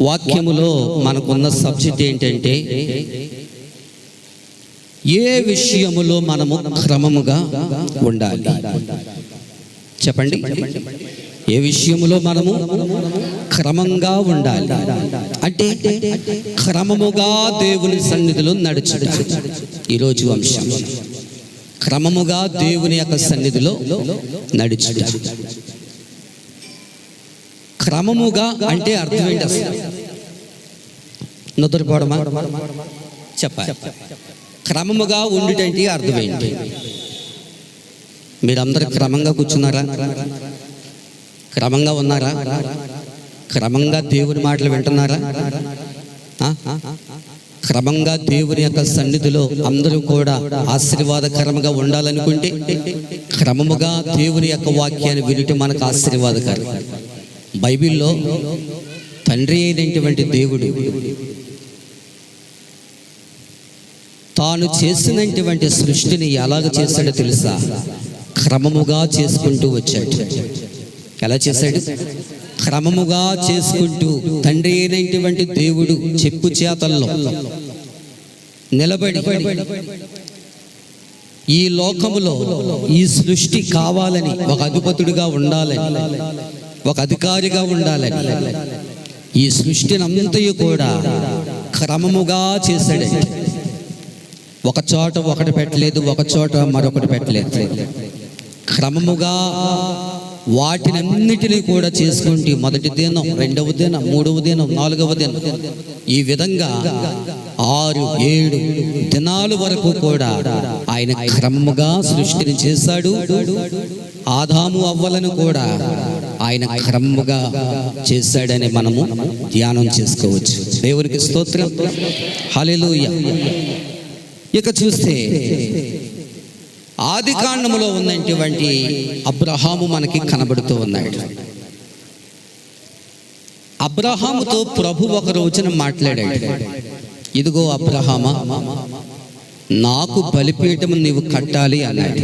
వాక్యములో మనకున్న సబ్జెక్ట్ ఏంటంటే, ఏ విషయములో మనము క్రమముగా ఉండాలి. చెప్పండి, ఏ విషయములో మనము క్రమంగా ఉండాలి అంటే క్రమముగా దేవుని సన్నిధిలో నడుచుట. ఈరోజు అంశం క్రమముగా దేవుని యొక్క సన్నిధిలో నడుచుట. క్రమముగా అంటే అర్థం ఏంటి? అసలు నిద్రపోవడమా? చెప్పాలి. క్రమముగా ఉండుటంటే అర్థం ఏంటి? మీరందరూ క్రమంగా కూర్చున్నారా? క్రమంగా ఉన్నారా? క్రమంగా దేవుని మాటలు వింటున్నారా? క్రమంగా దేవుని యొక్క సన్నిధిలో అందరూ కూడా ఆశీర్వాదకరంగా ఉండాలనుకుంటే క్రమముగా దేవుని యొక్క వాక్యాన్ని వినటం మనకు ఆశీర్వాదకరం. బైబిల్లో తండ్రి అయినటువంటి దేవుడు తాను చేసినటువంటి సృష్టిని ఎలాగ చేశాడో తెలుసా? క్రమముగా చేసుకుంటూ వచ్చాడు. ఎలా చేశాడు? క్రమముగా చేసుకుంటూ. తండ్రి అయినటువంటి దేవుడు చెప్పు చేతల్లో నిలబడి ఈ లోకములో ఈ సృష్టి కావాలని, ఒక అధిపతుడిగా ఉండాలని, ఒక అధికారిగా ఉండాలని ఈ సృష్టిని అంతయు కూడా క్రమముగా చేశాడండి. ఒక చోట ఒకటి పెట్టలేదు, ఒక చోట మరొకటి పెట్టలేదు. క్రమముగా వాటినన్నిటినీ కూడా చేసుకుంటూ మొదటి దినం, రెండవ దినం, మూడవ దినం, నాలుగవ దినం, ఈ విధంగా 6-7 దినాల వరకు కూడా ఆయన క్రమముగా సృష్టిని చేశాడు. ఆదాము అవ్వలను కూడా ఆయన క్రమముగా చేశాడని మనము ధ్యానం చేసుకోవచ్చు. దేవునికి స్తోత్రం, హల్లెలూయా. ఇక చూస్తే ఆది కాండములో ఉన్నటువంటి అబ్రహాము మనకి కనబడుతూ ఉన్నాడు. అబ్రహాముతో ప్రభు ఒక రోజున మాట్లాడాడు. ఇదిగో అబ్రహామా, నాకు బలిపీఠము నీవు కట్టాలి అన్నాడు.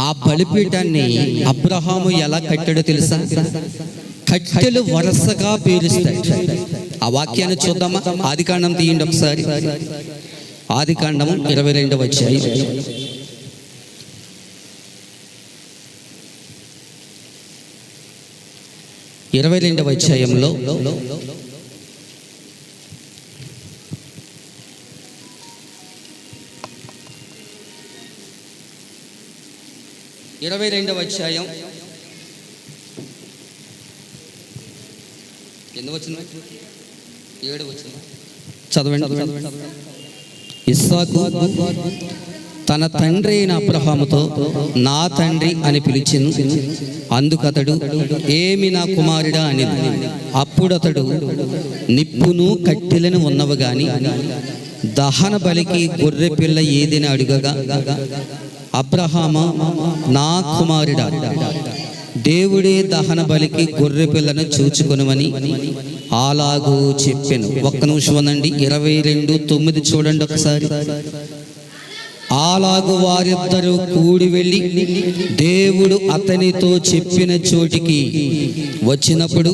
ఆ బలిపీఠాన్ని అబ్రహాము ఎలా కట్టాడో తెలుసా? కట్టెలు వరుసగా పేరుస్తాడు. ఆ వాక్యాన్ని చూద్దామా? ఆది కాండం తీయండి ఒకసారి. ఆది కాండము 22వ అధ్యాయం 22వ అధ్యాయంలో 22వ అధ్యాయం ఎన్ని వచ్చింది? 7 వచ్చింది. చదవండి. ఇస్సాకు తన తండ్రి అయిన అబ్రహాముతో నా తండ్రి అని పిలిచెను. అందుకతడు ఏమి నా కుమారుడా అని. అప్పుడు అతడు నిప్పును కట్టెలను ఉన్నవి గాని దహన బలికి గొర్రె పిల్ల ఏదని అడుగగా, అబ్రహామా, నా కుమారుడా, దేవుడే దహన బలికి గొర్రె పిల్లను చూచుకొనుమని అలాగూ చెప్పెను. ఒక్క నిమిషం అనండి. 22:9 చూడండి ఒకసారి. అలాగు వారిద్దరూ కూడి వెళ్ళి దేవుడు అతనితో చెప్పిన చోటికి వచ్చినప్పుడు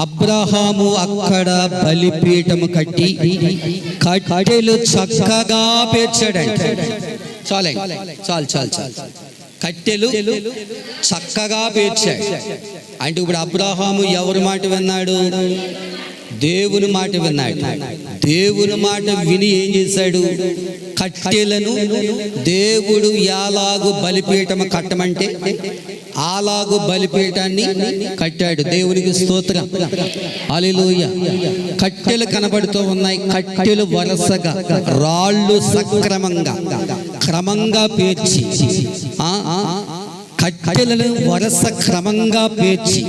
అబ్రహాము అక్కడ బలిపీఠము కట్టి కట్టెలు చక్కగా పేర్చాడంట. చాలు. కట్టెలు చక్కగా పేర్చాడు. అంటే ఇప్పుడు అబ్రహాము ఎవరి మాట విన్నాడు? దేవుని మాట విన్నాడు. దేవుని మాట విని ఏం చేశాడు? కట్టెలను దేవుడు ఎలాగు బలిపీఠము కట్టమంటే అలాగు బలిపీఠాన్ని కట్టాడు. దేవునికి స్తోత్రం, హల్లెలూయా. కట్టెలు కనబడుతూ ఉన్నాయి. కట్టెలు వరుసగా, రాళ్ళు సక్రమంగా క్రమంగా పేర్చి, కట్టెలను వరుస క్రమంగా పేర్చి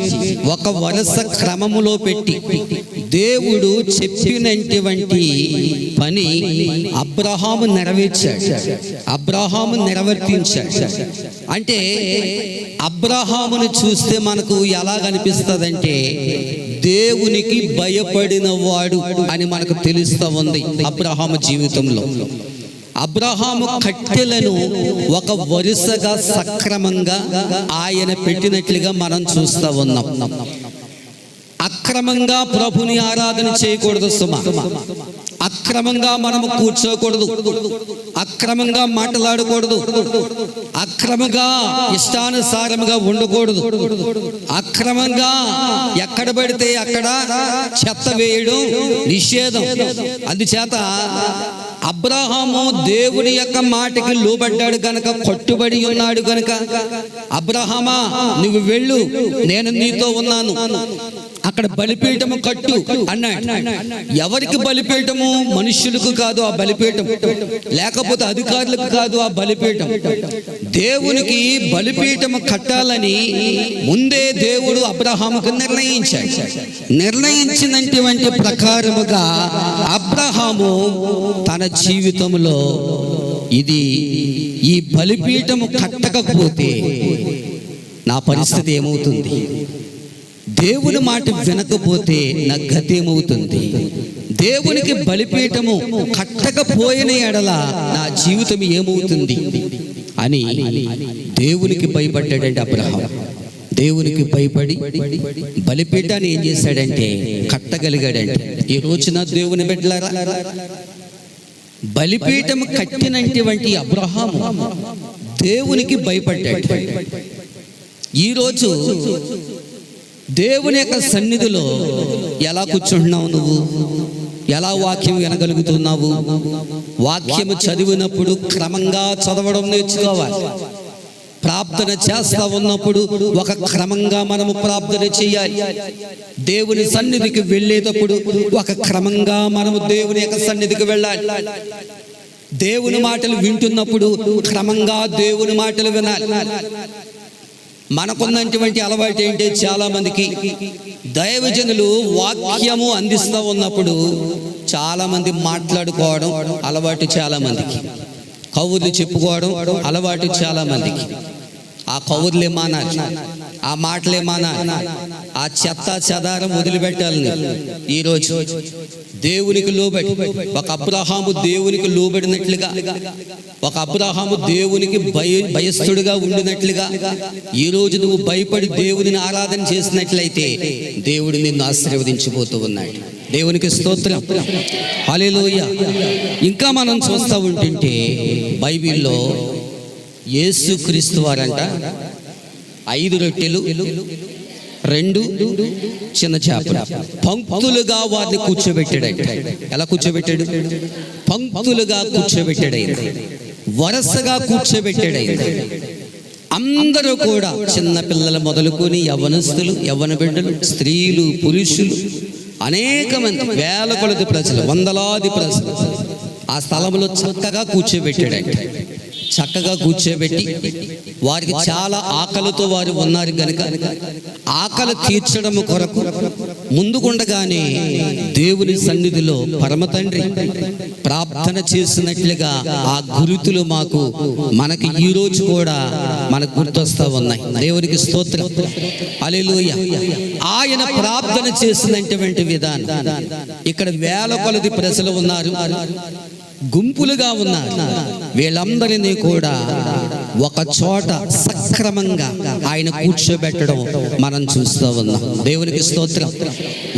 ఒక వరుస క్రమములో పెట్టి దేవుడు చెప్పినటువంటి పని అబ్రహాము నెరవేర్తించాడు. అంటే అబ్రహామును చూస్తే మనకు ఎలా కనిపిస్తుందంటే దేవునికి భయపడిన వాడు అని మనకు తెలుస్తూ ఉంది. అబ్రహాము జీవితంలో అబ్రహాము కట్టెలను ఒక వరుసగా సక్రమంగా ఆయన పెట్టినట్లుగా మనం చూస్తూ ఉన్నాం. ఆ అక్రమంగా ప్రభుని ఆరాధన చేయకూడదు సుమ. అక్రమంగా మనము కూర్చోకూడదు, అక్రమంగా మాట్లాడకూడదు, అక్రమంగా ఇష్టానుసారంగా ఉండకూడదు, అక్రమంగా ఎక్కడ పడితే అక్కడ చెత్త వేయడం నిషేధం. అందుచేత అబ్రహాము దేవుని యొక్క మాటకి లోబడ్డాడు గనక, కట్టుబడి ఉన్నాడు గనక, అబ్రహామా నువ్వు వెళ్ళు, నేను నీతో ఉన్నాను, అక్కడ బలిపీఠము కట్టు అన్నాడు. ఎవరికి బలిపీఠము? మనుష్యులకు కాదు ఆ బలిపీఠం, లేకపోతే అధికారులకు కాదు ఆ బలిపీఠం. దేవునికి బలిపీఠము కట్టాలని ముందే దేవుడు అబ్రహాముకు నిర్ణయించాడు. నిర్ణయించినటువంటి ప్రకారముగా అబ్రహాము తన జీవితంలో ఈ బలిపీఠము కట్టకపోతే నా పరిస్థితి ఏమవుతుంది, దేవుని మాట వినకపోతే నా గతి ఏమవుతుంది, దేవునికి బలిపీఠము కట్టకపోయిన ఎడల నా జీవితం ఏమవుతుంది అని దేవునికి భయపడ్డాడంటే అబ్రహాం. దేవునికి భయపడి బలిపీఠాన్ని ఏం చేశాడంటే కట్టగలిగాడంటే. ఈ రోజున దేవుని బిడ్డలారా, బలిపీఠం కట్టినటువంటి అబ్రహాము దేవునికి భయపడ్డాడు. ఈరోజు దేవుని యొక్క సన్నిధిలో ఎలా కూర్చుంటున్నావు నువ్వు? ఎలా వాక్యం వినగలుగుతున్నావు? వాక్యము చదివినప్పుడు క్రమంగా చదవడం నేర్చుకోవాలి. ప్రార్థన చేస్తా ఉన్నప్పుడు ఒక క్రమంగా మనము ప్రార్థన చేయాలి. దేవుని సన్నిధికి వెళ్ళేటప్పుడు ఒక క్రమంగా మనము దేవుని యొక్క సన్నిధికి వెళ్ళాలి. దేవుని మాటలు వింటున్నప్పుడు క్రమంగా దేవుని మాటలు వినాలి. మనకున్నటువంటి అలవాటు ఏంటి? చాలా మందికి దైవజనులు వాక్యము అందిస్తూ ఉన్నప్పుడు చాలా మంది మాట్లాడుకోవడం అలవాటు, చాలా మందికి కబుర్లు చెప్పుకోవడం అలవాటు, చాలా మందికి. ఆ కబుర్లే మానాలి, ఆ మాటలే మానాలి, ఆ చెత్త చెదారం వదిలిపెట్టాలి. ఈరోజు దేవునికి లోబడి ఒక అబ్రహాము దేవునికి లోబడినట్లుగా, ఒక అబ్రహాము దేవునికి భయస్థుడుగా ఉండినట్లుగా ఈరోజు నువ్వు భయపడి దేవుని ఆరాధన చేసినట్లయితే దేవుడు నిన్ను ఆశీర్వదించిపోతూ ఉన్నాడు. దేవునికి స్తోత్రం, హల్లెలూయా. ఇంకా మనం చూస్తూ ఉంటుంటే బైబిల్లో యేసుక్రీస్తు వారంట 5 రొట్టెలు 2 చిన్న చేపలు పంక్తులుగా వారిని కూర్చోబెట్టాడు. ఎలా కూర్చోబెట్టాడు? పంక్తులుగా కూర్చోబెట్టాడు, వరుసగా కూర్చోబెట్టాడు. అందరూ కూడా చిన్న పిల్లలు మొదలుకొని యవ్వనస్తులు, యవ్వన బిడ్డలు, స్త్రీలు, పురుషులు, అనేక మంది, వేల కొలది ప్రజలు, వందలాది ప్రజలు ఆ స్థలంలో చక్కగా కూర్చోబెట్టాడు. చక్కగా కూర్చోబెట్టి వారికి చాలా ఆకలితో వారు ఉన్నారు కనుక ఆకలి తీర్చడం కొరకు ముందుకుండగానే దేవుని సన్నిధిలో పరమ తండ్రి ప్రార్థన చేసినట్లుగా ఆ గురుతులు మనకి ఈ రోజు కూడా మనకు గుర్తొస్తా ఉన్నాయి. దేవునికి స్తోత్రం, హల్లెలూయా. ఆయన ప్రార్థన చేసినటువంటి విధానం, ఇక్కడ వేల కొలది ప్రజలు ఉన్నారు, గుంపులుగా ఉన్నారు. వీళ్ళందరినీ కూడా ఒక చోట సక్రమంగా ఆయన కూర్చోబెట్టడం మనం చూస్తూ ఉన్నాం. దేవునికి స్తోత్రం.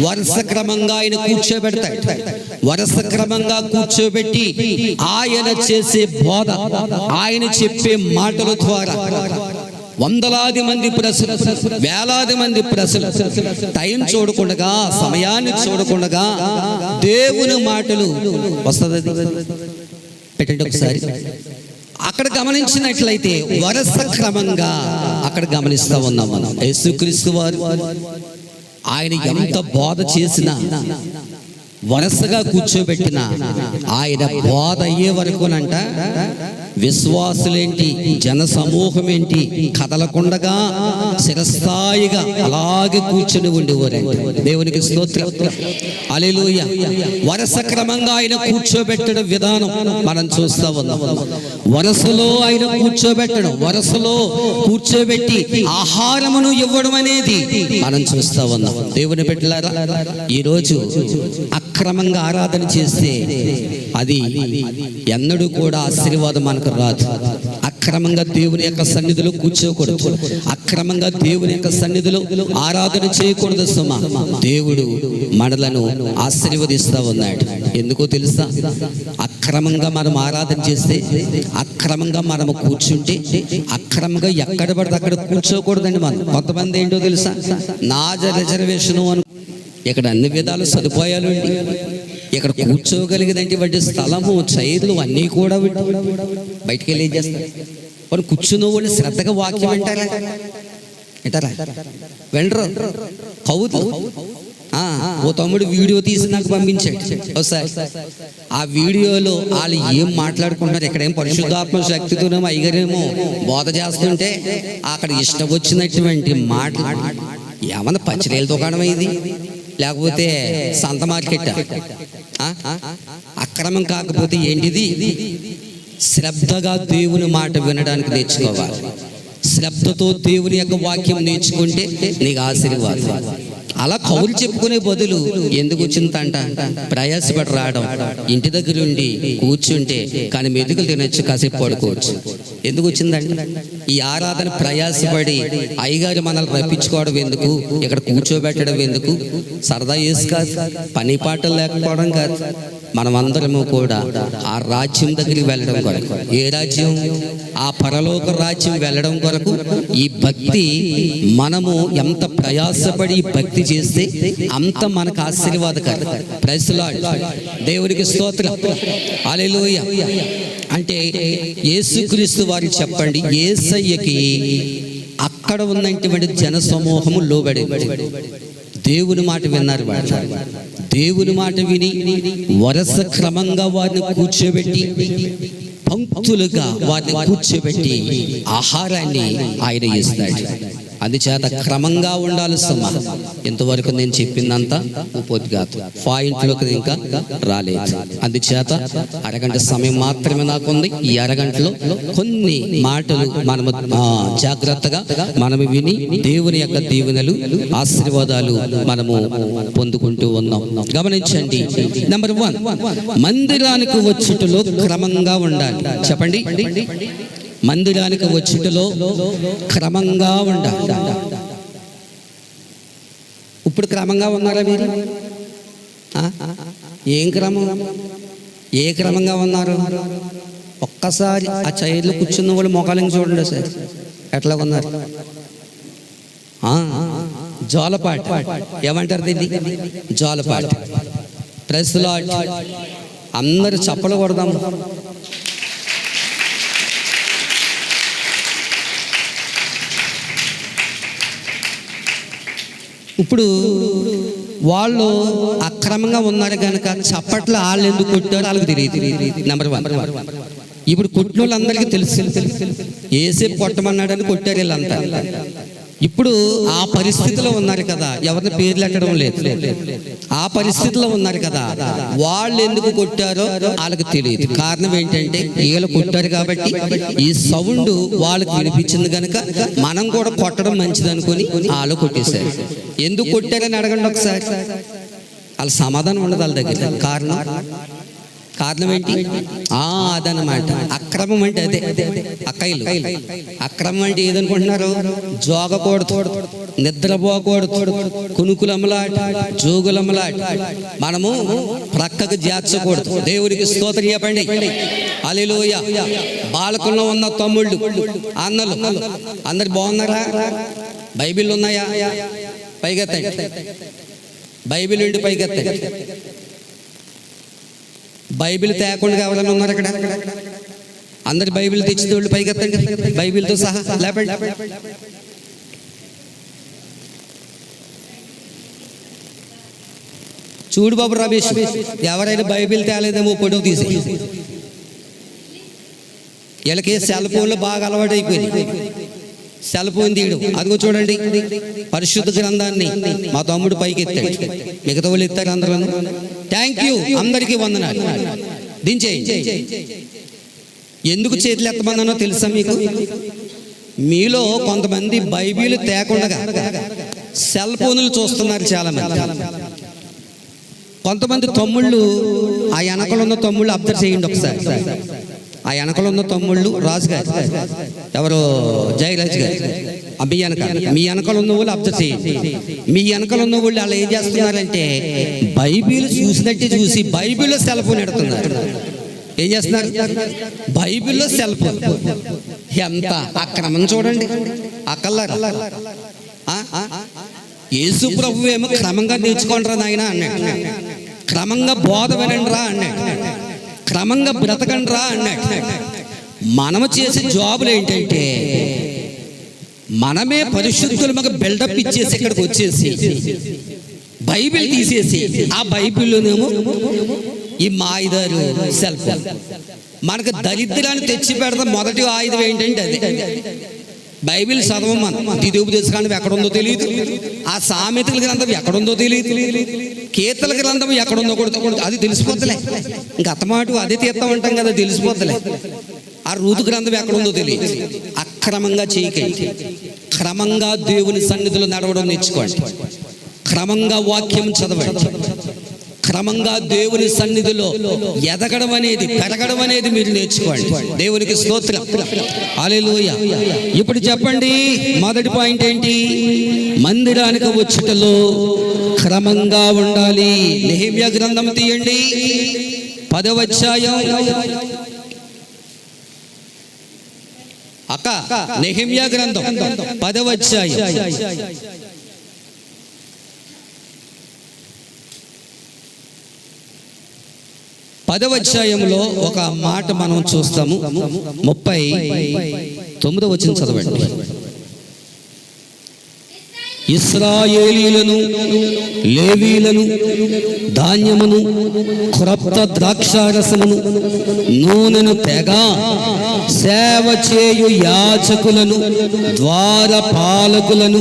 వరుస క్రమంగా ఆయన కూర్చోబెడతాడు. వరుస క్రమంగా కూర్చోబెట్టి ఆయన చేసే బోధ, ఆయన చెప్పే మాటల ద్వారా వందలాది మంది ప్రజలు, వేలాది మంది ప్రజలు టైం చూడకుండా, సమయాన్ని చూడకుండా దేవుని మాటలు వస్తుంది. పెట్టండి ఒకసారి. అక్కడ గమనించినట్లయితే వరుస క్రమంగా అక్కడ గమనిస్తూ ఉన్నాం మనం. యేసుక్రీస్తు వారు ఆయన ఎంత బోధ చేసినా, వరుసగా కూర్చోబెట్టిన ఆయన బోధ అయ్యే వరకునంట విశ్వాసులేంటి, జన సమూహం ఏంటి కదలకుండగా శిరస్థాయిగా అలాగే కూర్చొని ఉండేవారండి. దేవునికి స్తోత్రం, హల్లెలూయా. వరుస క్రమంగా ఆయన కూర్చోబెట్టడం విధానం మనం చూస్తా ఉన్నాం. వరుసలో ఆయన కూర్చోబెట్టడం, వరుసలో కూర్చోబెట్టి ఆహారమును ఇవ్వడం అనేది మనం చూస్తా ఉన్నాం. దేవుని బిడ్డలారా, ఈరోజు అక్రమంగా ఆరాధన చేస్తే అది ఎన్నడూ కూడా ఆశీర్వాదం మనకు రాదు. అక్రమంగా దేవుని యొక్క సన్నిధిలో కూర్చోకూడదు, అక్రమంగా దేవుని యొక్క సన్నిధిలో ఆరాధన చేయకూడదు సుమా. దేవుడు మనలను ఆశీర్వదిస్తా ఉన్నాడు. ఎందుకో తెలుసా? అక్రమంగా మనం ఆరాధన చేస్తే, అక్రమంగా మనం కూర్చుంటే, అక్రమంగా ఎక్కడ పడితే అక్కడ కూర్చోకూడదండి. మనం కొంతమంది ఏంటో తెలుసా, నా రిజర్వేషన్ అను, ఇక్కడ అన్ని విధాల సదుపాయాలు అండి, ఇక్కడ కూర్చోగలిగేదంటే వాటి స్థలము, చైర్లు అన్నీ కూడా బయటికి వెళ్ళి ఏం చేస్తారు? వాళ్ళు కూర్చున్న వాళ్ళు శ్రద్ధగా వాక్యం వింటారా? వినరు. కౌతు ఓ తమ్ముడు వీడియో తీసి నాకు పంపించాడు ఒకసారి. ఆ వీడియోలో వాళ్ళు ఏం మాట్లాడుకుంటున్నారు, ఇక్కడేం పరిశుద్ధాత్మ శక్తితోనేమో అయ్యగారేమో బోధ చేస్తుంటే అక్కడ ఇష్టం వచ్చినటువంటి మాటలు. ఏమన్నా పచ్చిరేల దుకాణం ఇది, లేకపోతే సంత మార్కెట్? అక్రమం కాకపోతే ఏంటిది? శ్రద్ధగా దేవుని మాట వినడానికి నేర్చుకోవాలి. శ్రద్ధతో దేవుని యొక్క వాక్యం నేర్చుకుంటే నీకు ఆశీర్వాదం. అలా కౌలు చెప్పుకునే బదులు ఎందుకు వచ్చిందంట? ప్రయాసపడి రావడం, ఇంటి దగ్గర ఉండి కూర్చుంటే కానీ మెతుకులు తినొచ్చు, కాసేపు పడుకోవచ్చు. ఎందుకు వచ్చిందండి ఈ ఆరాధన? ప్రయాసపడి అయ్యగారు మనల్ని రప్పించుకోవడం ఎందుకు, ఇక్కడ కూర్చోబెట్టడం ఎందుకు? సరదా వేసి కాదు, పని పాటలు లేకపోవడం కాదు. మనమందరము కూడా ఆ రాజ్యం దగ్గరికి వెళ్ళడం కొరకు. ఏ రాజ్యం? ఆ పరలోక రాజ్యం వెళ్ళడం కొరకు ఈ భక్తి, మనము ఎంత ప్రయాసపడి భక్తి చేస్తే అంత మనకు ఆశీర్వాదకరం. Praise the lord. దేవునికి స్తోత్రం. హల్లెలూయా. అంటే యేసుక్రీస్తు వారు చెప్పండి, యేసయ్యకి అక్కడ ఉన్నటువంటి జన సమూహము లోబడి దేవుని మాట విన్నారు. వాళ్ళు దేవుని మాట విని వరుస క్రమంగా వారిని కూర్చోబెట్టి, పంక్తులుగా వారిని కూర్చోబెట్టి ఆహారాన్ని ఆయన ఇస్తాడు. అందుచేత క్రమంగా ఉండాలి సుమా. ఇంతవరకు నేను చెప్పిందంతా ఉపద్ఘాతం, పాయింట్లోకి ఇంకా రాలేదు. అందుచేత అరగంట సమయం మాత్రమే నాకుంది. ఈ అరగంటలో కొన్ని మాటలు మనము జాగ్రత్తగా మనము విని దేవుని యొక్క దీవెనలు, ఆశీర్వాదాలు మనము పొందుకుంటూ ఉన్నాం. గమనించండి. నెంబర్ 1, మందిరానికి వచ్చుటలో క్రమంగా ఉండాలి. చెప్పండి. మందిరానికి వచ్చుటలో క్రమంగా ఉండాలి. ఇప్పుడు క్రమంగా ఉన్నారా మీరు? ఏం క్రమం? ఏ క్రమంగా ఉన్నారు? ఒక్కసారి ఆ చైర్లో కూర్చున్న వాళ్ళు మొఖాలను చూడండి సార్, ఎట్లా ఉన్నారు? జోలపాట ఏమంటారు దీన్ని? జోలపాట. Praise the Lord. అందరూ చప్పలు కొడదాం. ఇప్పుడు వాళ్ళు అక్రమంగా ఉన్నారు కనుక చప్పట్లు వాళ్ళు ఎందుకు కొట్టారో వాళ్ళకి తెలియదు. నెంబర్ 1. ఇప్పుడు కొట్టిన వాళ్ళందరికీ తెలుసు, ఏసేపు కొట్టమన్నాడని కొట్టారు వీళ్ళంతా. ఇప్పుడు ఆ పరిస్థితిలో ఉన్నారు కదా, ఎవరిని పేర్లు ఎట్టడం లేదు, ఆ పరిస్థితిలో ఉన్నారు కదా, వాళ్ళు ఎందుకు కొట్టారో వాళ్ళకి తెలియదు. కారణం ఏంటంటే వీళ్ళు కొట్టారు కాబట్టి ఈ సౌండ్ వాళ్ళకి వినిపించింది కనుక మనం కూడా కొట్టడం మంచిది అనుకుని వాళ్ళు కొట్టేశారు. ఎందుకు కొట్టారని అడగండి ఒకసారి. వాళ్ళ సమాధానం ఉండదు వాళ్ళ దగ్గర. కారణం ఏంటి? అదనమాట. అక్రమం అంటే అదే. అక్కయ్యలు, అక్రమం అంటే ఏదనుకుంటున్నారు? జోగకూడదు, నిద్రపోకూడదు, కునుకులమ్మలాట, జోగులమ్మలాట, మనము ప్రక్కకు చేర్చకూడదు. దేవుడికి స్తోత్రం చెప్పండి. హల్లెలూయా. బాలకుల్లో ఉన్న తమ్ముళ్ళు, అన్నలు అందరు బాగున్నారా? బైబిల్ ఉన్నాయా? పైకెత్తండి. బైబిల్ ఉండి పైకెత్తండి. బైబిల్ తేకుండా ఎవరైనా ఉన్నారు అక్కడ? అందరు బైబిల్ తెచ్చిన వాళ్ళు పైకెత్తండి, బైబిల్తో సహా లేపండి. చూడు బాబు రమేష్, ఎవరైనా బైబిల్ తేలేదేమో ఫోటో తీసి. వీళ్ళకి సెల్ ఫోన్లో బాగా అలవాటు అయిపోయింది. సెల్ ఫోన్ తీయడం, అదిగో చూడండి పరిశుద్ధ గ్రంథాన్ని మా తమ్ముడు పైకి ఎత్తాడు, మిగతా వాళ్ళు ఎత్తారు అందరూ. థ్యాంక్ యూ, అందరికీ వందనాలు. దించేయండి. ఎందుకు చేతులు ఎత్తమన్నానో తెలుసా మీకు? మీలో కొంతమంది బైబిల్ తేకుండా సెల్ ఫోన్లు చూస్తున్నారు చాలా మంది. కొంతమంది తమ్ముళ్ళు, ఆ వెనకలు ఉన్న తమ్ముళ్ళు అబ్జర్వ్ చేయండి ఒకసారి. ఆ వెనకలు ఉన్న తమ్ముళ్ళు రాజుగారు ఎవరు జయరాజు గారు, మీ వెనకలు ఉన్న వాళ్ళు అబ్జర్వ్ చేయండి. మీ వెనకలు ఉన్న వాళ్ళు అలా ఏం చేస్తున్నారంటే బైబిల్ చూసినట్టే చూసి బైబిల్లో సెల్ ఫోన్ ఎడుతున్నారు. ఏం చేస్తున్నారు? బైబిల్లో సెల్ ఫోన్. ఎంత అక్రమం చూడండి. అక్కల్లారా యేసు ప్రభు ఏమో క్రమంగా నేర్చుకోండిరా నాయన అన్నాడు, క్రమంగా బోధ వినండి రా అన్నాడు, క్రమంగా బ్రతకండి రా అన్నాడు. మనము చేసే జాబులు ఏంటంటే మనమే పరిశుద్ధులు మాకు బిల్డప్ ఇచ్చేసి ఇక్కడికి వచ్చేసి బైబిల్ తీసేసి ఆ బైబిల్లోనేమో ఈ మాయిదారు సెల్ ఫోన్. మనకు దరిద్రాన్ని తెచ్చి పెడతాం. మొదటి ఆయుధం ఏంటంటే అది బైబిల్ చదవమని. ద్వితీయోపదేశకాండం ఎక్కడుందో తెలియదు, ఆ సామెతల గ్రంథం ఎక్కడుందో తెలియదు, కీర్తన గ్రంథం ఎక్కడుందో కూడా అది తెలిసిపోతలే. ఇంక అత్తమాట అదే తీర్థమంటాం కదా, తెలిసిపోతలే. ఆ రూతు గ్రంథం ఎక్కడుందో తెలియదు. అక్రమంగా చేయకండి, క్రమంగా దేవుని సన్నిధిలో నడవడం నేర్చుకోండి, క్రమంగా వాక్యం చదవండి, క్రమంగా దేవుని సన్నిధిలో ఎదగడం అనేది పెరగడం అనేది మీరు నేర్చుకోండి. దేవునికి స్తోత్రం, హల్లెలూయా. ఇప్పుడు చెప్పండి, మొదటి పాయింట్ ఏంటి? మందిరానికి వచ్చుటలో క్రమంగా ఉండాలి. నెహెమ్యా గ్రంథం తీయండి, 10వ అధ్యాయం. అక్క నెహెమ్యా గ్రంథం 10వ అధ్యాయం. 10వ అధ్యాయంలో ఒక మాట మనం చూస్తాము. 39వ వచనం చదవండి. ఇశ్రాయేలీయులను లేవీయులను ధాన్యమును క్రొత్త ద్రాక్షారసమును నూనెను తెగ సేవ చేయు యాజకులను ద్వారపాలకులను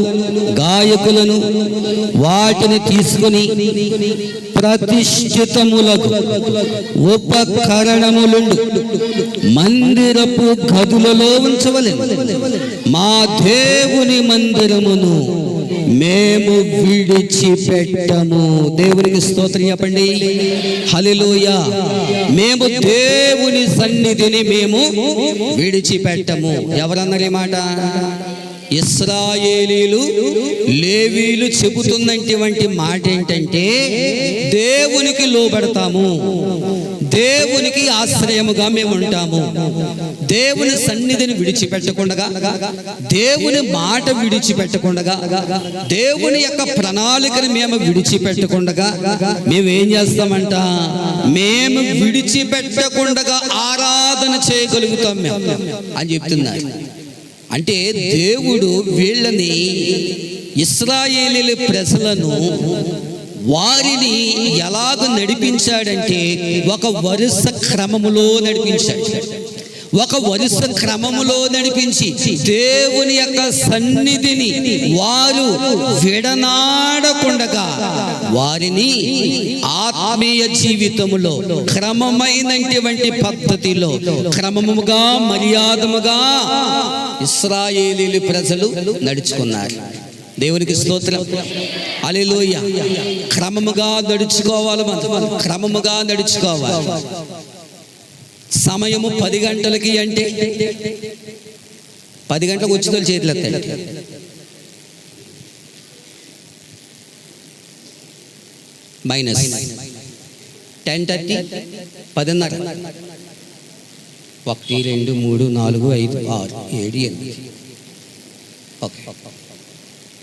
గాయకులను వాటిని తీసుకుని ప్రతిష్ఠితములకు ఉపకరణములుండు మందిరపు గదులలో ఉంచవలెను. మా దేవుని మందిరమును మేము విడిచిపెట్టము. దేవునికి స్తోత్రం చెప్పండి, హల్లెలూయా. మేము దేవుని సన్నిధిని మేము విడిచిపెట్టము. ఎవరన్నారు ఈ మాట? ఇశ్రాయేలీలు లేవీలు చెబుతున్నటువంటి మాట ఏంటంటే దేవునికి లోబడతాము, దేవునికి ఆశ్రయముగా మేము ఉంటాము, దేవుని సన్నిధిని విడిచిపెట్టకుండా, దేవుని మాట విడిచిపెట్టకుండా, దేవుని యొక్క ప్రణాళికను మేము విడిచిపెట్టకుండా మేమేం చేస్తామంట? మేము విడిచిపెట్టకుండా ఆరాధన చేయగలుగుతాం మేము అని చెప్తున్నారు. అంటే దేవుడు వీళ్ళని ఇశ్రాయేలీల ప్రజలను వారిని ఎలాగ నడిపించాడంటే ఒక వరుస క్రమములో నడిపించాడు. ఒక వరుస క్రమములో నడిపించి దేవుని యొక్క సన్నిధిని వారు విడనాడకుండగా వారిని ఆత్మీయ జీవితములో క్రమమైనటువంటి పద్ధతిలో క్రమముగా మర్యాదముగా ఇశ్రాయేలీల ప్రజలు నడుచుకున్నారు. దేవునికి స్తోత్రం, హల్లెలూయా. క్రమముగా నడుచుకోవాలి, మనం క్రమముగా నడుచుకోవాలి. సమయము 10 గంటలకి అంటే 10 గంటలకు వచ్చిన చేతులు ఎత్తాడు. మైనస్ 10:30 10:30 1 2 3 4 5 6 7 8 ఓకే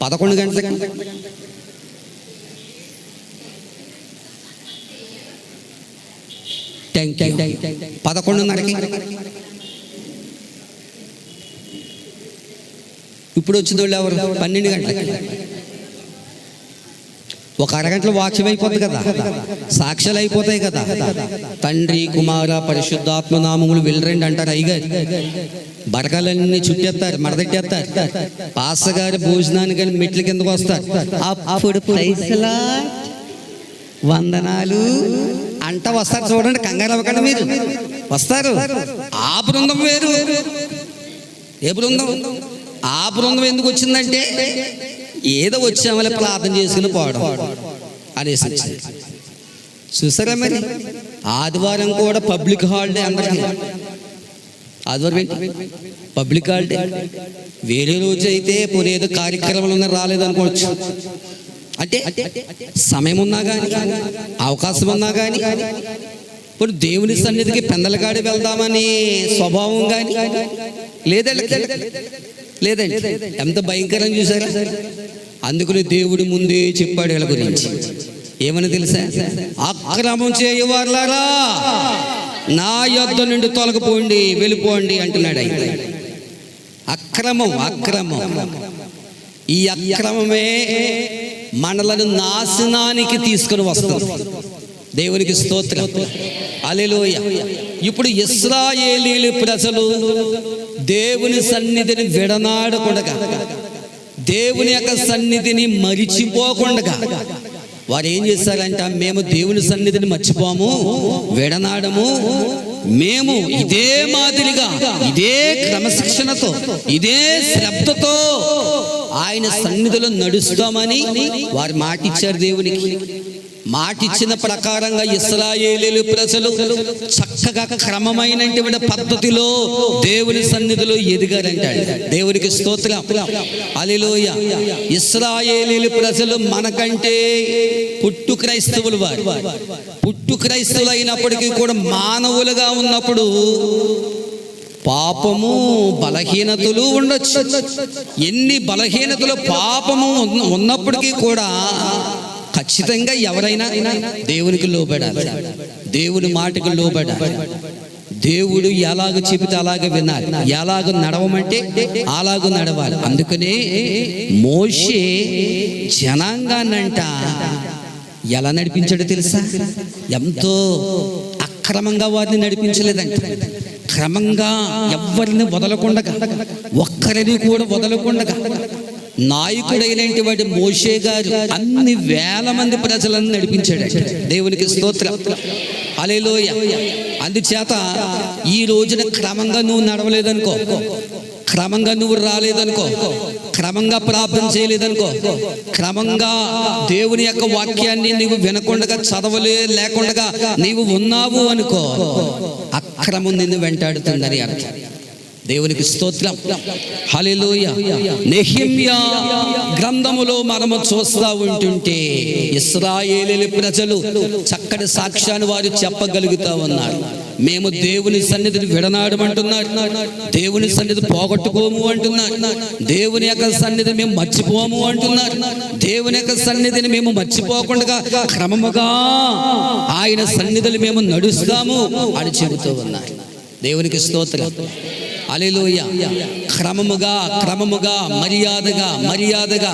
11 గంటలకి 11:30కి ఇప్పుడు వచ్చిన వాళ్ళు ఎవరు? 12 గంటలకి. ఒక అరగంటలో వాక్యం అయిపోతుంది కదా, సాక్ష్యాలు అయిపోతాయి కదా. తండ్రి కుమార పరిశుద్ధాత్మ నామములు వెళ్ళరండి అంటారు అయ్యగారు. బరకాలన్నీ చుట్టేస్తారు, మడదెట్టేస్తారు. పాస్టర్ గారి భోజనానికి కానీ మెట్ల కిందకు వస్తారు. అప్పుడు పైసలా వందనాలు అంట వస్తారు. చూడండి, కంగారు అవ్వకండి, మీరు వస్తారు. ఆ బృందం వేరు. ఏ బృందం? ఆ బృందం ఎందుకు వచ్చిందంటే ఏదో వచ్చామని ప్రార్థన చేసుకుని పోవడం అనేసి. చూసారా మరి? ఆదివారం కూడా పబ్లిక్ హాలిడే అందరికీ. ఆదివారం ఏంటి? Public holiday. వేరే రోజు అయితే పోనీ ఏదో కార్యక్రమాలు రాలేదనుకోవచ్చు. అంటే సమయం ఉన్నా కానీ, అవకాశం ఉన్నా కానీ, ఇప్పుడు దేవుని సన్నిధికి పెందలగాడి వెళ్దామని స్వభావం కానీ లేదండి. ఎంత భయంకరం చూసారా? అందుకని దేవుడి ముందే చెప్పాడు వీళ్ళ గురించి. ఏమని తెలుసా? అక్రమం చేయవారులారా నా యొద్ద నుండి తొలగిపోండి, వెళ్ళిపోండి అంటున్నాడు. అక్రమం ఈ అక్రమమే మనలను నాశనానికి తీసుకుని వస్తుంది. దేవునికి స్తోత్రం, హల్లెలూయా. ఇప్పుడు ఇశ్రాయేలీయుల ప్రజలు దేవుని సన్నిధిని విడనాడకుండా, దేవుని యొక్క సన్నిధిని మరిచిపోకుండా వారు ఏం చేశారంట? మేము దేవుని సన్నిధిని మర్చిపోము, విడనాడము, మేము ఇదే మాదిరిగా, ఇదే క్రమశిక్షణతో, ఇదే శ్రద్ధతో ఆయన సన్నిధిలో నడుస్తామని వారు మాటిచ్చారు దేవునికి. మాటిచ్చిన ప్రకారంగా ఇశ్రాయేలీయుల ప్రజలు చక్కగా క్రమమైనటువంటి పద్ధతిలో దేవుని సన్నిధిలో ఎదిగారంటాడు. దేవునికి స్తోత్రం, హల్లెలూయా. ఇశ్రాయేలీయుల ప్రజలు మనకంటే పుట్టు క్రైస్తవులు. వారు పుట్టు క్రైస్తవులు అయినప్పటికీ కూడా మానవులుగా ఉన్నప్పుడు పాపము, బలహీనతలు ఉండొచ్చు. ఎన్ని బలహీనతలు, పాపము ఉన్నప్పటికీ కూడా ఖచ్చితంగా ఎవరైనా దేవునికి లోబడాలి, దేవుని మాటకు లోబడాలి. దేవుడు ఎలాగ చెబితే అలాగ వినాలి, ఎలాగ నడవమంటే అలాగ నడవాలి. అందుకనే మోషే జనాంగాన్నంట ఎలా నడిపించాడో తెలుసా? ఎంతో అక్రమంగా వారిని నడిపించలేదంట. క్రమంగా ఎవరిని వదలకుండా, ఒక్కరిని కూడా వదలకుండా నాయకుడైనటువంటి వాడి మోషే గారు అన్ని వేల మంది ప్రజలను నడిపించాడు. దేవునికి స్తోత్రం, హల్లెలూయా. అందుచేత ఈ రోజున క్రమంగా నువ్వు నడవలేదనుకో, క్రమంగా నువ్వు రాలేదనుకో, క్రమంగా ప్రార్థన చేయలేదనుకో, క్రమంగా దేవుని యొక్క వాక్యాన్ని నీవు వినకుండా, లేకుండా నీవు ఉన్నావు అనుకో, అక్రమం నిన్ను వెంటాడుతుందని అర్థం. దేవునికి స్తోత్రం, హల్లెలూయా. నెహెమ్యా గ్రంథములో మనము చూస్తూ ఉంటుంటే ఇశ్రాయేలీయుల ప్రజలు చక్కటి సాక్ష్యాన్ని వారు చెప్పగలుగుతా ఉన్నారు. మేము దేవుని సన్నిధిని విడనాడమంటున్నారు, దేవుని సన్నిధి పోగొట్టుకోము అంటున్నారు, దేవుని యొక్క సన్నిధి మేము మర్చిపోము అంటున్నారు, దేవుని యొక్క సన్నిధిని మేము మర్చిపోకుండా క్రమముగా ఆయన సన్నిధిని మేము నడుస్తాము అని చెబుతూ ఉన్నారు. దేవునికి స్తోత్రం, హల్లెలూయా. క్రమముగా మర్యాదగా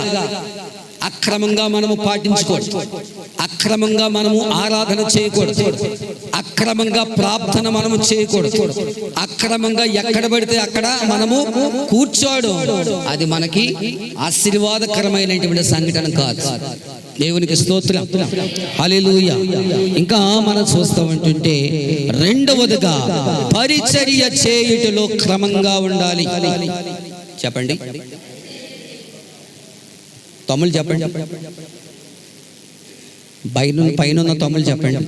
అక్రమంగా మనము పాటించకూడదు, అక్రమంగా మనము ఆరాధన చేయకూడదు, అక్రమంగా ప్రార్థన మనము చేయకూడదు, అక్రమంగా ఎక్కడ పడితే అక్కడ మనము కూర్చోడు. అది మనకి ఆశీర్వాదకరమైనటువంటి సంఘటన కాదు. దేవునికి స్తోత్రం, హల్లెలూయా. ఇంకా మనం చూస్తూ ఉంటుంటే రెండవదిగా పరిచర్య చేయుటలో క్రమంగా ఉండాలి. చెప్పండి, తమ్ముళ్ళు చెప్పండి, పైన తమ్ముళ్ళు చెప్పండి.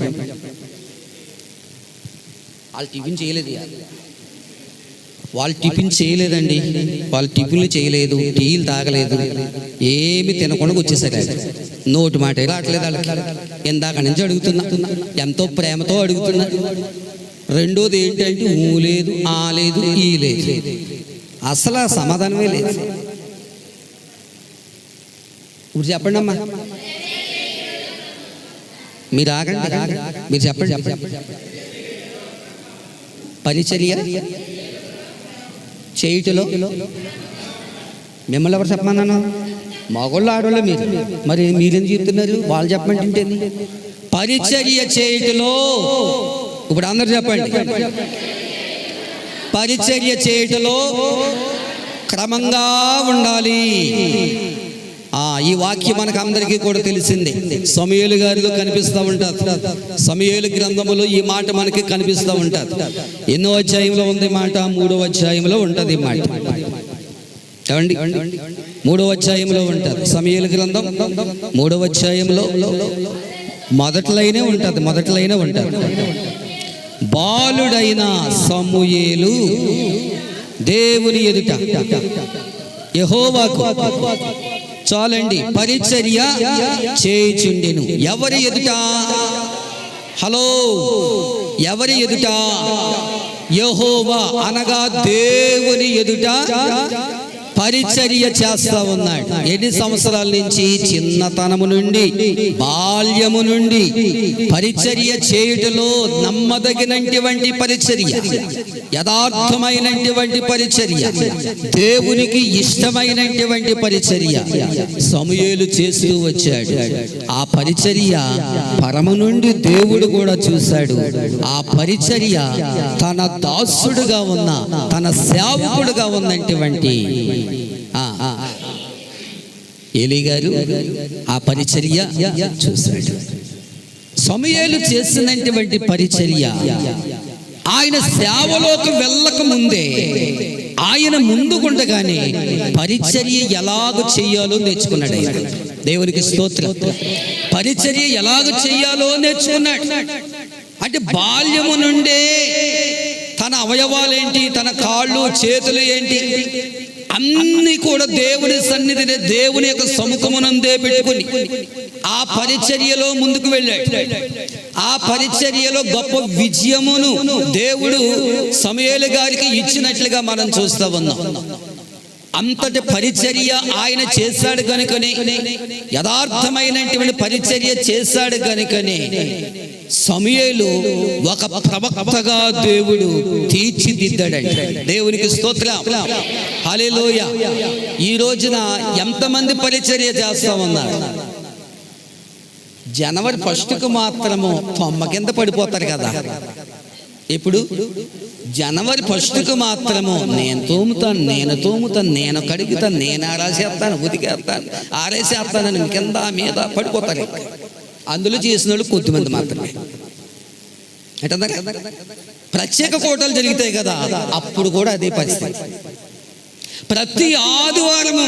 వాళ్ళు టిఫిన్ చేయలేదు, వాళ్ళు టిఫిన్ చేయలేదండి, వాళ్ళు టిఫిన్లు చేయలేదు, టీలు తాగలేదు, ఏమి తినకుండా వచ్చేసారు. నోటి మాట రావట్లేదు వాళ్ళకి. ఇందాక నుంచి అడుగుతున్నా, ఎంతో ప్రేమతో అడుగుతున్నా. రెండోది ఏంటంటే ఊ లేదు, ఆ లేదు, ఈ లేదు, అసలు సమాధానమే లేదు. ఇప్పుడు చెప్పండి అమ్మా, మీరు ఆగండి, మీరు చెప్పండి. పరిచర్య చేయుటలో మిమ్మల్ని ఎవరు చెప్పమన్నాను? మగోళ్ళు ఆడోళ్ళు మీరు, మరి మీరెందుకు చెప్తున్నారు? వాళ్ళు చెప్పమంటే పరిచర్య చేయుటలో. ఇప్పుడు అందరు చెప్పండి, పరిచర్య చేయుటలో క్రమంగా ఉండాలి. ఈ వాక్యం మనకు అందరికీ కూడా తెలిసిందే. సమూయేలు గారిలో కనిపిస్తూ ఉంటుంది, సమూయేలు గ్రంథములో ఈ మాట మనకి కనిపిస్తూ ఉంటుంది. ఎన్నో అధ్యాయంలో ఉంది మాట? 3వ అధ్యాయంలో ఉంటుంది ఈ మాట. ఏమండి, 3వ అధ్యాయంలో ఉంటుంది సమూయేలు గ్రంథం. 3వ అధ్యాయంలో మొదట్లైనే ఉంటుంది. బాలుడైన సమూయేలు దేవుని ఎదుట యెహోవాకు చాలండి పరిచర్య చేయుచుండెను. ఎవరి ఎదుట? హలో, ఎవరి ఎదుట? యెహోవా అనగా దేవుని ఎదుట పరిచర్య చేస్తా ఉన్నాడు. ఎన్ని సంవత్సరాల నుంచి? చిన్నతనము నుండి, బాల్యము నుండి పరిచర్య చేయుటలో నమ్మదగినటువంటి పరిచర్య, యథార్థమైనటువంటి పరిచర్య, దేవునికి ఇష్టమైనటువంటి పరిచర్య సమూయేలు చేస్తూ వచ్చాడు. ఆ పరిచర్య పరమ నుండి దేవుడు కూడా చూశాడు. ఆ పరిచర్య తన దాసుడుగా ఉన్న, తన సేవకుడుగా ఉన్నటువంటి ఏలీ గారు ఆ పరిచర్య చూశాడు. సమూయేలు చేసినటువంటి పరిచర్య ఆయన సేవలోకి వెళ్ళక ముందే, ఆయన ముందుకుండగానే పరిచర్య ఎలాగ చెయ్యాలో నేర్చుకున్నాడు. దేవునికి స్తోత్రం. పరిచర్య ఎలాగ చెయ్యాలో నేర్చుకున్నాడు. అంటే బాల్యము నుండే తన అవయవాలేంటి, తన కాళ్ళు చేతులు ఏంటి, అన్ని కూడా దేవుని సన్నిధిని, దేవుని యొక్క సముఖమునందే పెట్టుకుని ఆ పరిచర్యలో ముందుకు వెళ్ళాడు. ఆ పరిచర్యలో గొప్ప విజయమును దేవుడు సమూయేలు గారికి ఇచ్చినట్లుగా మనం చూస్తా ఉన్నాం. అంతటి పరిచర్య ఆయన చేశాడు కనుకనే, యథార్థమైనటువంటి పరిచర్య చేశాడు కనుకనే సమూయేలు ఒక ప్రవక్తగా దేవుడు తీర్చిదిద్దాడంట. దేవునికి స్తోత్రం, హల్లెలూయా. ఈ రోజున ఎంతమంది పరిచర్య చేస్తా ఉన్నారు? జనవరి 1కు మాత్రము తొమ్మ కింద పడిపోతారు కదా. ఇప్పుడు జనవరి 1కు మాత్రము నేను తోముతాను, నేను కడుగుతాను, నేను ఆరేసేస్తాను, ఉతికేస్తాను, ఆరేసేస్తానని కింద మీద పడిపోతారు. అందులో చేసిన వాళ్ళు కొద్దిమంది మాత్రమే. అంటే ప్రత్యేక కోటలు జరుగుతాయి కదా, అప్పుడు కూడా అదే పరిస్థితి. ప్రతి ఆదివారము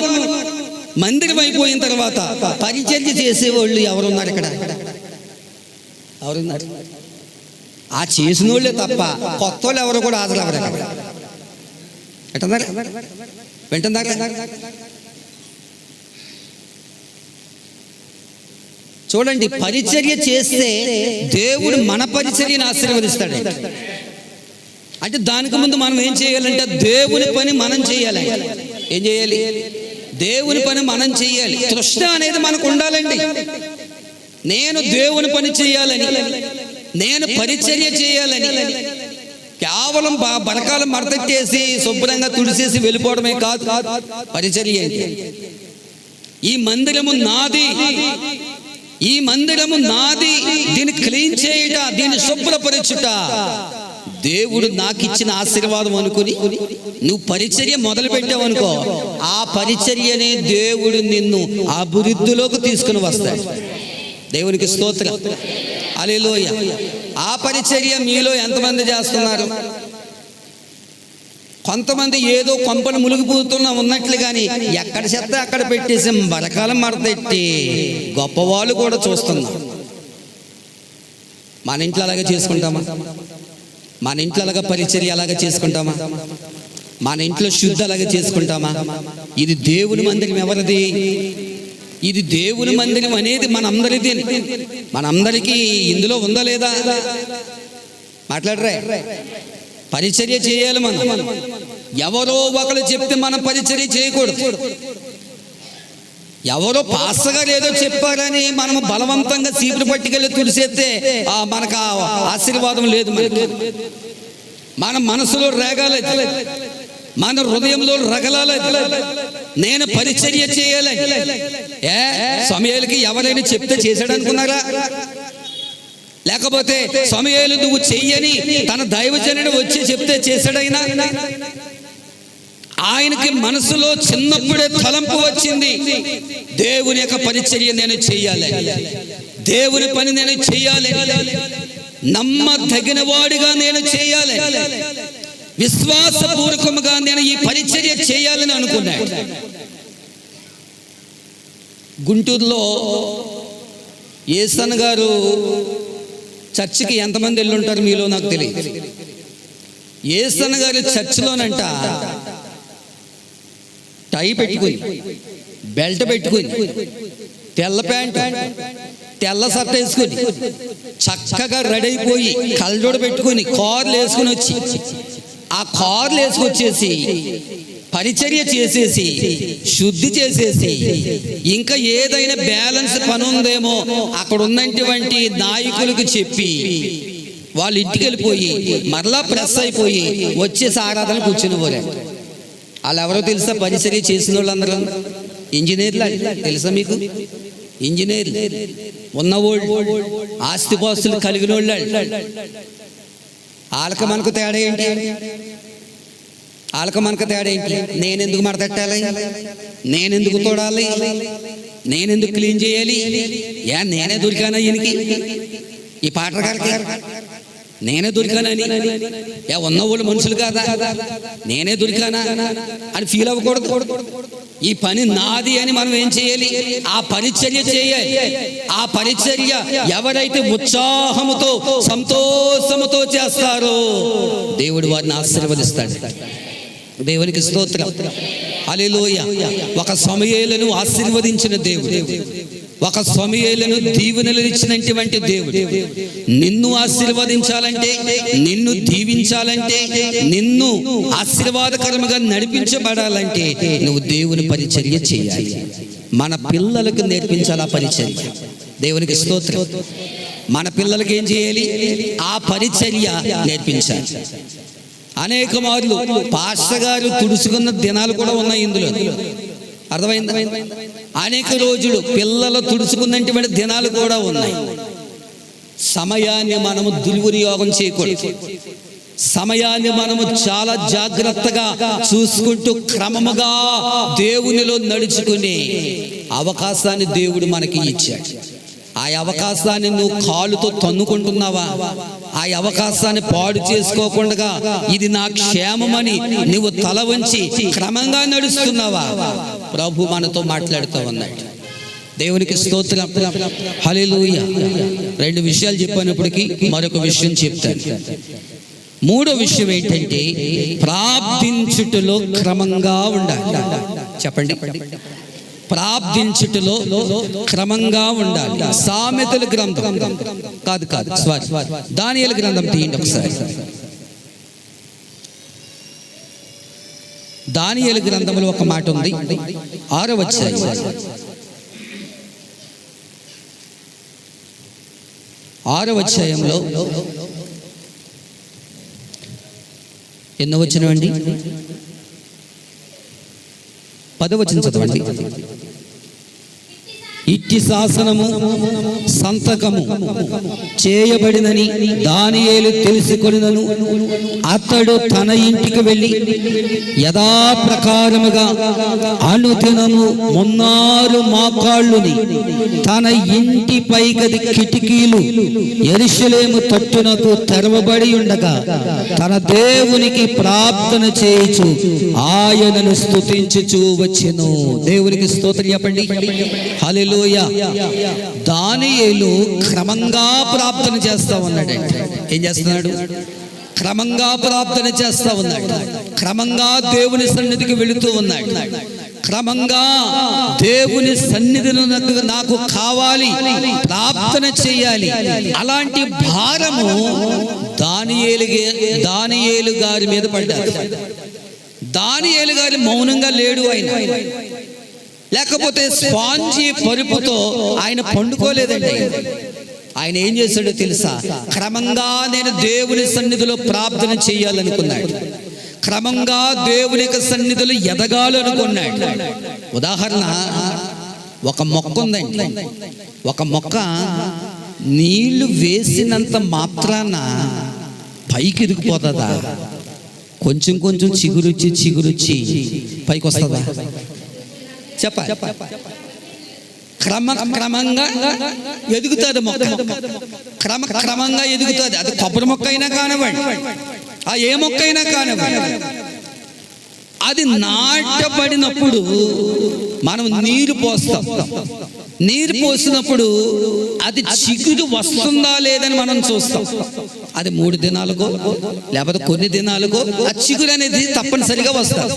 మందిరం అయిపోయిన తర్వాత పరిచర్య చేసేవాళ్ళు ఎవరున్నారు? ఇక్కడ ఎవరున్నారు? ఆ చేసిన వాళ్ళే తప్ప కొత్త వాళ్ళు ఎవరు కూడా హాజరు అవ్వరు. వింటున్నారా? చూడండి, పరిచర్య చేస్తే దేవుడు మన పరిచర్యను ఆశీర్వదిస్తాడు. అంటే దానికి ముందు మనం ఏం చేయాలంటే దేవుని పని మనం చేయాలి. ఏం చేయాలి? దేవుని పని మనం చేయాలి. తృష్ణ అనేది మనకు ఉండాలండి. నేను దేవుని పని చేయాలని, నేను పరిచర్య చేయాలని, కేవలం బరకాలు మడతెట్టేసి శుభ్రంగా తుడిసేసి వెళ్ళిపోవడమే కాదు పరిచర్య. ఈ మందిరము నాది, ఈ మందిరము నాది, దీన్ని క్లీన్ చేయుట, దీన్ని శుభ్రపరచుట దేవుడు నాకు ఇచ్చిన ఆశీర్వాదం అనుకుని నువ్వు పరిచర్య మొదలు పెట్టావనుకో, ఆ పరిచర్యనే దేవుడు నిన్ను అభివృద్ధిలోకి తీసుకుని వస్తాడు. దేవునికి స్తోత్రం, హల్లెలూయా. ఆ పరిచర్య మీలో ఎంతమంది చేస్తున్నారు? కొంతమంది ఏదో కొంపను మునిగిపోతున్నా ఉన్నట్లు కానీ ఎక్కడ చెత్త అక్కడ పెట్టేసి బరకాలం మడతెట్టి గొప్పవాళ్ళు కూడా చూస్తున్నారు. మన ఇంట్లో అలాగే చేసుకుంటామా? మన ఇంట్లో అలాగా పరిచర్య అలాగే చేసుకుంటామా? మన ఇంట్లో శుద్ధి అలాగే చేసుకుంటామా? ఇది దేవుని మందిరం ఎవరిది? ఇది దేవుని మందిరం అనేది మనందరిది. మనందరికీ ఇందులో ఉందా లేదా? మాట్లాడరే. పరిచర్య చేయాలి మనం. ఎవరో ఒకరు చెప్తే మనం పరిచర్య చేయకూడదు. ఎవరో పాస్టర్ గారు ఏదో చెప్పారని మనం బలవంతంగా చీపురు పట్టుకెళ్ళి తుడిసేస్తే మనకు ఆశీర్వాదం లేదు. మన మనసులో రేగాలి, మన హృదయంలో రగలాలి. నేను పరిచర్య చేయాలి. సమూయేలుకి ఎవరైనా చెప్తే చేశాడు అనుకున్నారా? లేకపోతే సమూయేలు నువ్వు చెయ్యని తన దైవజనుడు వచ్చి చెప్తే చేశాడైనా? ఆయనకి మనసులో చిన్నప్పుడే తలంపు వచ్చింది, దేవుని యొక్క పరిచర్య నేను చెయ్యాలి, దేవుని పని నేను చెయ్యాలి, నమ్మదగిన వాడిగా నేను చేయాలి, విశ్వాసపూర్వకముగా నేను ఈ పరిచర్య చేయాలని అనుకున్నాడు. గుంటూరులో ఏసన్ గారు చర్చికి ఎంతమంది వెళ్ళి ఉంటారు మీలో నాకు తెలియదు. యేసన్న గారి చర్చిలోనంట టై పెట్టుకుని, బెల్ట్ పెట్టుకుని, తెల్ల ప్యాంట్, తెల్ల షర్ట్ వేసుకుని, చక్కగా రెడీ అయిపోయి, కళ్ళజోడు పెట్టుకుని, కార్లు వేసుకుని వచ్చి, ఆ కార్లు వేసుకొచ్చేసి పరిచర్య చేసేసి, శుద్ధి చేసేసి, ఇంకా ఏదైనా బ్యాలెన్స్ పని ఉందేమో అక్కడ ఉన్నటువంటి నాయకులకు చెప్పి వాళ్ళు ఇంటికి వెళ్ళిపోయి మరలా ప్రెస్ అయిపోయి వచ్చేసి ఆరాధన కూర్చుని పోలే. వాళ్ళు ఎవరో తెలుసా? పరిచర్య చేసిన వాళ్ళందరూ ఇంజనీర్లు. తెలుసా మీకు? ఇంజనీర్లు ఉన్నవాళ్ళు, ఆస్తిపాస్తులు కలిగిన వాళ్ళు. వాళ్ళకి మనకు తేడా ఏంటి? వాళ్ళకి మనకు తేడా ఏంటి? నేనెందుకు మడతెట్టాలి? నేనెందుకు తోడాలి? నేనెందుకు క్లీన్ చేయాలి? నేనే దొరికానా ఈయనకి, ఈ పాటగారికి? నేనే దొరికానని ఉన్నవాళ్ళు మనుషులు కాదా? నేనే దొరికానా అని ఫీల్ అవ్వకూడదు. ఈ పని నాది అని మనం ఏం చేయాలి? ఆ పరిచర్య చేయాలి. ఆ పరిచర్య ఎవరైతే ఉత్సాహముతో సంతోషముతో చేస్తారో దేవుడు వారిని ఆశీర్వదిస్తాడు. దేవునికి స్తోత్రం, హల్లెలూయా. ఒక సమూయేలును ఆశీర్వదించిన దేవుడు, ఒక సమూయేలును దీవెనలు ఇచ్చినటువంటి దేవుడు. నిన్ను ఆశీర్వదించాలంటే, నిన్ను దీవించాలంటే, నిన్ను ఆశీర్వాదకరముగా నడిపించబడాలంటే నువ్వు దేవుని పరిచర్య చేయాలి. మన పిల్లలకు నేర్పించాలి ఆ పరిచర్య. దేవునికి స్తోత్రం. మన పిల్లలకి ఏం చేయాలి? ఆ పరిచర్య నేర్పించాలి. అనేక మార్లు పాస్టర్ గారు తుడుచుకున్న దినాలు కూడా ఉన్నాయి ఇందులో. అర్థమైందా? అనేక రోజులు పిల్లలు తుడుచుకున్నటువంటి దినాలు కూడా ఉన్నాయి. సమయాన్ని మనము దుర్వినియోగం చేయకూడదు. సమయాన్ని మనము చాలా జాగ్రత్తగా చూసుకుంటూ క్రమముగా దేవునిలో నడుచుకునే అవకాశాన్ని దేవుడు మనకి ఇచ్చాడు. ఆ అవకాశాన్ని నువ్వు కాలుతో తన్నుకుంటున్నావా? ఆ అవకాశాన్ని పాడు చేసుకోకుండా ఇది నా క్షేమమని నువ్వు తల వంచి క్రమంగా నడుస్తున్నావా? ప్రభు మనతో మాట్లాడుతూ ఉన్నాడు. దేవునికి స్తోత్రం, హల్లెలూయా. 2 విషయాలు చెప్పినప్పటికీ మరొక విషయం చెప్తాను. 3వ విషయం ఏంటంటే ప్రార్థించుటలో క్రమంగా ఉండాలి. చెప్పండి, ప్రార్థించుటలో క్రమంగా ఉండాలి. సామెతల గ్రంథం కాదు సారీ, దానియేలు గ్రంథం తీయండి ఒకసారి. దానియేలు గ్రంథంలో ఒక మాట ఉంది, 6వ అధ్యాయం 6వ అధ్యాయంలో ఎన్నో వచనం అండి? 10వ వచనం చదవండి. ఇట్టి శాసనము సంతకము చేయబడినని దానియేలు తెలుసుకొనినను అతడు తన ఇంటికి వెళ్ళి యథాప్రకారముగా అనుదినము 3 మోకాళ్ళుని తన ఇంటి పైగది కిటికీలు యెరూషలేము తట్టునకు తెరవబడి ఉండగా తన దేవునికి ప్రార్థన చేయుచు ఆయనను స్తుతించుచు వచ్చెను. దేవునికి స్తోత్రం చెప్పండి, హల్లెలూయా. దానియేలు క్రమంగా ప్రార్థన చేస్తా ఉన్నాడంటే ఏం చేస్తున్నాడు? క్రమంగా ప్రార్థన చేస్తా ఉన్నాడు. క్రమంగా దేవుని సన్నిధికి వెళుతూ ఉన్నాడు. క్రమంగా దేవుని సన్నిధిలో నాకు కావాలి, ప్రార్థన చేయాలి. అలాంటి భారము దానియేలు గారి మీద పడ్డారు. దానియేలు గారి మౌనంగా లేడు. ఆయన లేకపోతే స్పాంజి పరుపుతో ఆయన పండుకోలేదండి. ఆయన ఏం చేశాడో తెలుసా? క్రమంగా నేను దేవుని సన్నిధిలో ప్రార్థన చేయాలనుకున్నాడు. క్రమంగా దేవుని యొక్క సన్నిధిలో ఎదగాలనుకున్నాడు. ఉదాహరణ, ఒక మొక్క ఉందండి. ఒక మొక్క నీళ్లు వేసినంత మాత్రాన పైకి ఎదిగిపోతుందా? కొంచెం కొంచెం చిగురుచ్చి పైకి వస్తుందా? చెప్పాలి. క్రమంగా ఎదుగుతుంది మొక్క. క్రమంగా ఎదుగుతుంది. అది కొబ్బరి మొక్క అయినా కానివ్వండి, ఆ ఏ మొక్క అయినా కానివ్వండి, అది నాటబడినప్పుడు మనం నీరు పోస్తాం. నీరు పోసినప్పుడు అది చిగురు వస్తుందా లేదని మనం చూస్తాం. అది 3 దినాలకో లేకపోతే కొన్ని దినాలకో ఆ చిగురు అనేది తప్పనిసరిగా వస్తుంది.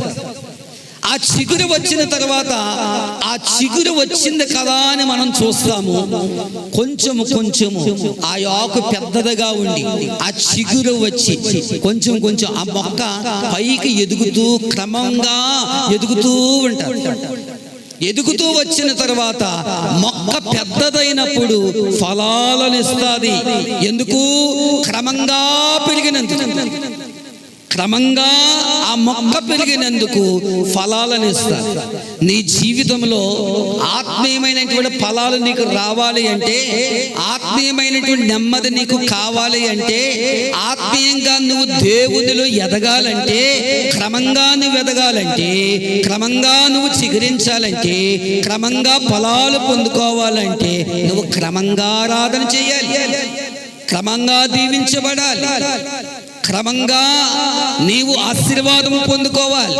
ఆ చిగురు వచ్చిన తర్వాత ఆ చిగురు వచ్చింది కదా అని మనం చూస్తాము. కొంచెము ఆ ఆకు పెద్దదిగా ఉండి ఆ చిగురు వచ్చి కొంచెం ఆ మొక్క పైకి ఎదుగుతూ క్రమంగా ఎదుగుతూ ఉంటారు. ఎదుగుతూ వచ్చిన తర్వాత మొక్క పెద్దదైనప్పుడు ఫలాలను ఇస్తుంది. ఎందుకు? క్రమంగా ఆ మొక్క పెరిగినందుకు ఫలాలను ఇస్తారు. నీ జీవితంలో ఆత్మీయమైనటువంటి ఫలాలు నీకు రావాలి అంటే, ఆత్మీయమైనటువంటి నెమ్మది నీకు కావాలి అంటే, ఆత్మీయంగా నువ్వు దేవునిలో ఎదగాలంటే, క్రమంగా నువ్వు ఎదగాలంటే, క్రమంగా నువ్వు చిగురించాలంటే, క్రమంగా ఫలాలు పొందుకోవాలంటే నువ్వు క్రమంగా ఆరాధన చేయాలి, క్రమంగా దీవించబడాలి, క్రమంగా నీవు ఆశీర్వాదం పొందుకోవాలి.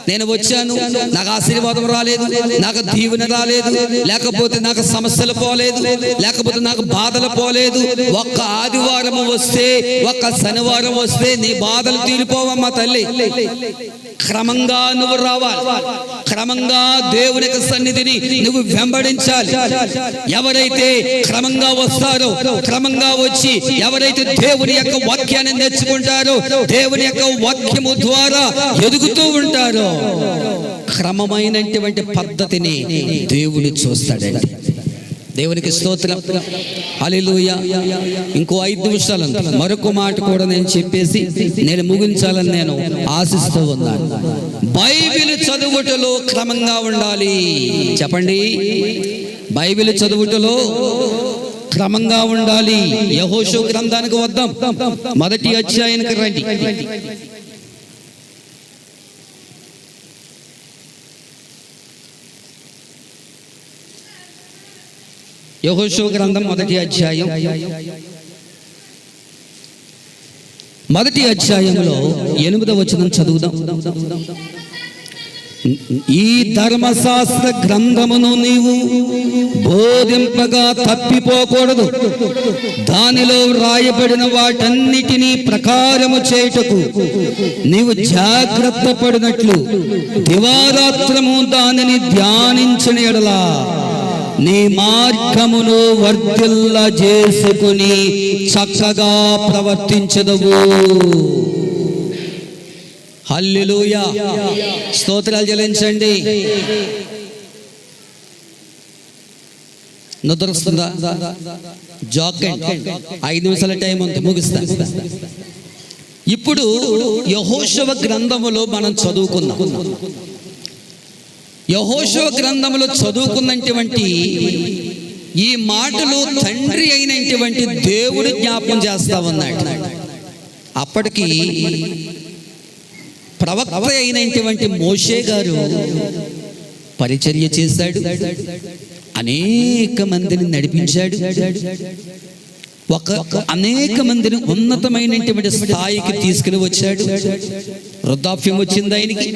నేను వచ్చాను, నాకు ఆశీర్వాదం రాలేదు, నాకు దీవెన రాలేదు, లేకపోతే నాకు సమస్యలు పోలేదు, లేకపోతే నాకు బాధలు పోలేదు. ఒక్క ఆదివారం వస్తే, ఒక్క శనివారం వస్తే నీ బాధలు తీరిపోవమ్మా తల్లి. క్రమంగా నువ్వు రావాలి, క్రమంగా దేవుని యొక్క సన్నిధిని నువ్వు వెంబడించాలి. ఎవరైతే క్రమంగా వస్తారో, క్రమంగా వచ్చి ఎవరైతే దేవుని యొక్క వాక్యాన్ని నేర్చుకుంటారో, దేవుని యొక్క వాక్యము ద్వారా ఎదుగుతూ ఉంటారో, క్రమమైనటువంటి పద్ధతిని దేవుడు చూస్తాడండి. దేవునికి స్తోత్రం, హల్లెలూయా. ఇంకో 5 నిమిషాలు మరొక మాట కూడా నేను చెప్పేసి నేను ముగించాలని నేను ఆశిస్తూ ఉన్నాను. బైబిల్ చదువుటలో క్రమంగా ఉండాలి. చెప్పండి, బైబిల్ చదువుటలో క్రమంగా ఉండాలి. యెహోషువ గ్రంథానికి వద్దాం, 1వ అధ్యాయానికి రండి. యెహోషువ గ్రంథం 1వ అధ్యాయం, 1వ అధ్యాయంలో 8వ వచనం చదువుదాం. ఈ ధర్మశాస్త్ర గ్రంథమును నీవు బోధింపగా తప్పిపోకూడదు. దానిలో వ్రాయబడిన వాటన్నిటినీ ప్రకారము చేయుటకు నీవు జాగ్రత్త పడినట్లు దివారాత్రము దానిని ధ్యానించిన యెడల నీ మార్గమును వర్ధిల్ల చేసుకుని చక్కగా ప్రవర్తించదవు. హల్లెలూయా, స్తోత్రాలు చెల్లించండి. నిద్ర వస్తుందా? జాకండి, 5 నిమిషాల టైం ఉంది, ముగిస్తా. ఇప్పుడు యెహోషువ గ్రంథములో మనం చదువుకున్నాం. యెహోషువ గ్రంథములో చదువుకున్నటువంటి ఈ మాటలు తండ్రి అయినటువంటి దేవుడు జ్ఞాపకం చేస్తా ఉన్నాడు. అప్పటికి ప్రవక్త అయినటువంటి మోషే గారు పరిచర్య చేశాడు, అనేక మందిని నడిపించాడు, అనేక మందిని ఉన్నతమైనటువంటి స్థాయికి తీసుకుని వచ్చాడు. వృద్ధాప్యం వచ్చింది ఆయనకి,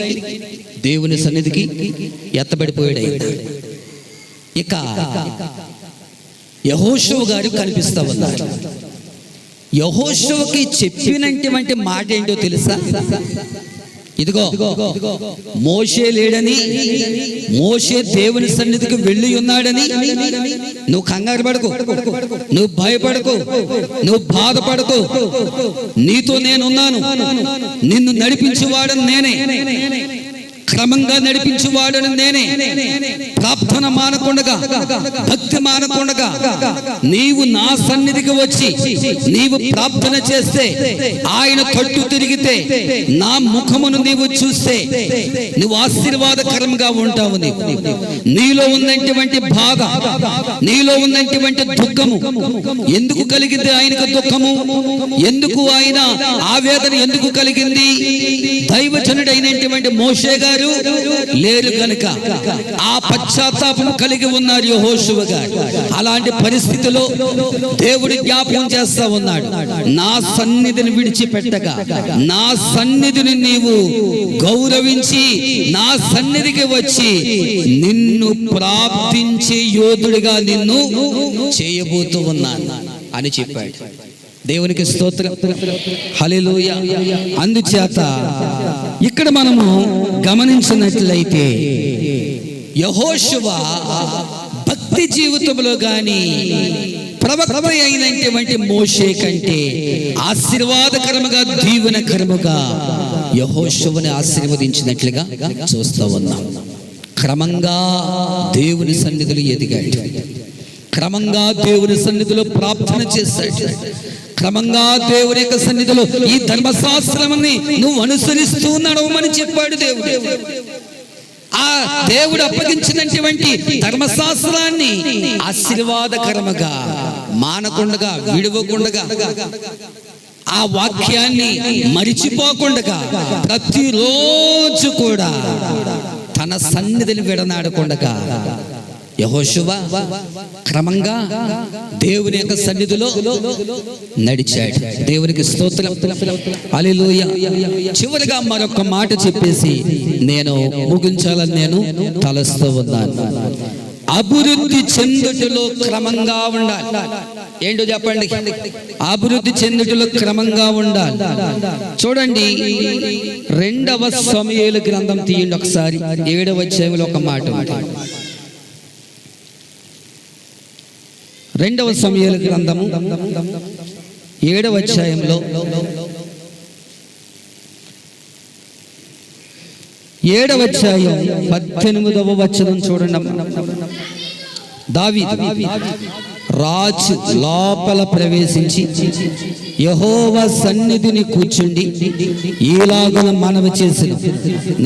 దేవుని సన్నిధికి ఎత్తబడిపోయాడు. ఇక యెహోషువ గారు కనిపిస్తా ఉన్నారు. యెహోషువకి చెప్పినటువంటి మాట ఏంటో తెలుసా? ఇదిగో మోషే లేడని, మోషే దేవుని సన్నిధికి వెళ్ళి ఉన్నాడని నువ్వు కంగారు పడకు, నువ్వు భయపడకు, నువ్వు బాధపడకు. నీతో నేనున్నాను, నిన్ను నడిపించేవాడని నేనే, క్రమంగా నడిపించేవాడని నేనే. ప్రార్థన మానకుండగా, భక్తి మానకుండగా నీవు నా సన్నిధికి వచ్చి నీవు ప్రార్థన చేస్తే, ఆయన తట్టు తిరిగితే, నా ముఖమును నీవు చూస్తే నువ్వు ఆశీర్వాదకరంగా ఉంటావు. నీలో ఉన్నటువంటి బాధ, నీలో ఉన్నటువంటి దుఃఖము ఎందుకు కలిగింది? ఆయనకు దుఃఖము ఎందుకు? ఆయన ఆవేదన ఎందుకు కలిగింది? దైవజనుడైనటువంటి మోషే గారు వారు లేరు గనుక ఆ పశ్చాత్తాపం కలిగి ఉన్నారు యెహోషువ గారు. అలాంటి పరిస్థితిలో దేవుడు జ్ఞాపకం చేస్తా ఉన్నాడు, నా సన్నిధిని విడిచిపెట్టగా, నా సన్నిధిని నీవు గౌరవించి నా సన్నిధికి వచ్చి నిన్ను ప్రార్థించే యోధుడిగా నిన్ను చేయబోతూ ఉన్నాను అని చెప్పాడు. దేవునికి స్తోత్రం, హల్లెలూయా. అందుచేత ఇక్కడ మనము గమనించినట్లయితే యెహోషువ భక్తి జీవితంలో గాని ప్రవక్త అయినటువంటి మోషే కంటే ఆశీర్వాదకరముగా దీవెనకరముగా యెహోషువని ఆశీర్వదించినట్లుగా చూస్తూ ఉన్నాం. క్రమంగా దేవుని సన్నిధిలో ఎదిగాడు, క్రమంగా దేవుని సన్నిధిలో ప్రార్థన చేశాడు, క్రమంగా దేవుని యొక్క సన్నిధిలో ఈ ధర్మశాస్త్రాన్ని నువ్వు అనుసరిస్తూ నడవమని చెప్పాడు దేవుడు. ఆ దేవుడు అప్పగించినటువంటి ధర్మశాస్త్రాన్ని ఆశీర్వాదకరముగా మానకుండగా, విడవకుండగా, ఆ వాక్యాన్ని మరిచిపోకుండగా ప్రతిరోజు కూడా తన సన్నిధిని విడనాడకుండగా యెహోషువ క్రమంగా దేవుని యొక్క సన్నిధిలో నడిచాడు. దేవునికి స్తోత్రం, హల్లెలూయా. చివరిగా మరొక మాట చెప్పేసి నేను ముగించాలని నేను తలస్తూ ఉన్నాను. అభివృద్ధి చెందుటలో క్రమంగా ఉండాలి. ఏంటో చెప్పండి, అభివృద్ధి చెందుటలో క్రమంగా ఉండాలి. చూడండి, 2వ సమూయేలు గ్రంథం తీయండి ఒకసారి, 7వ అధ్యాయంలో ఒక మాట. 2వ సమూయేలు గ్రంథము 7వ అధ్యాయంలో 7వ అధ్యాయం 18వ వచనం చూడండి. దావీదు రాజు లోపల ప్రవేశించి యెహోవా సన్నిధిని కూర్చుండి ఈలాగున మనవి చేసిన,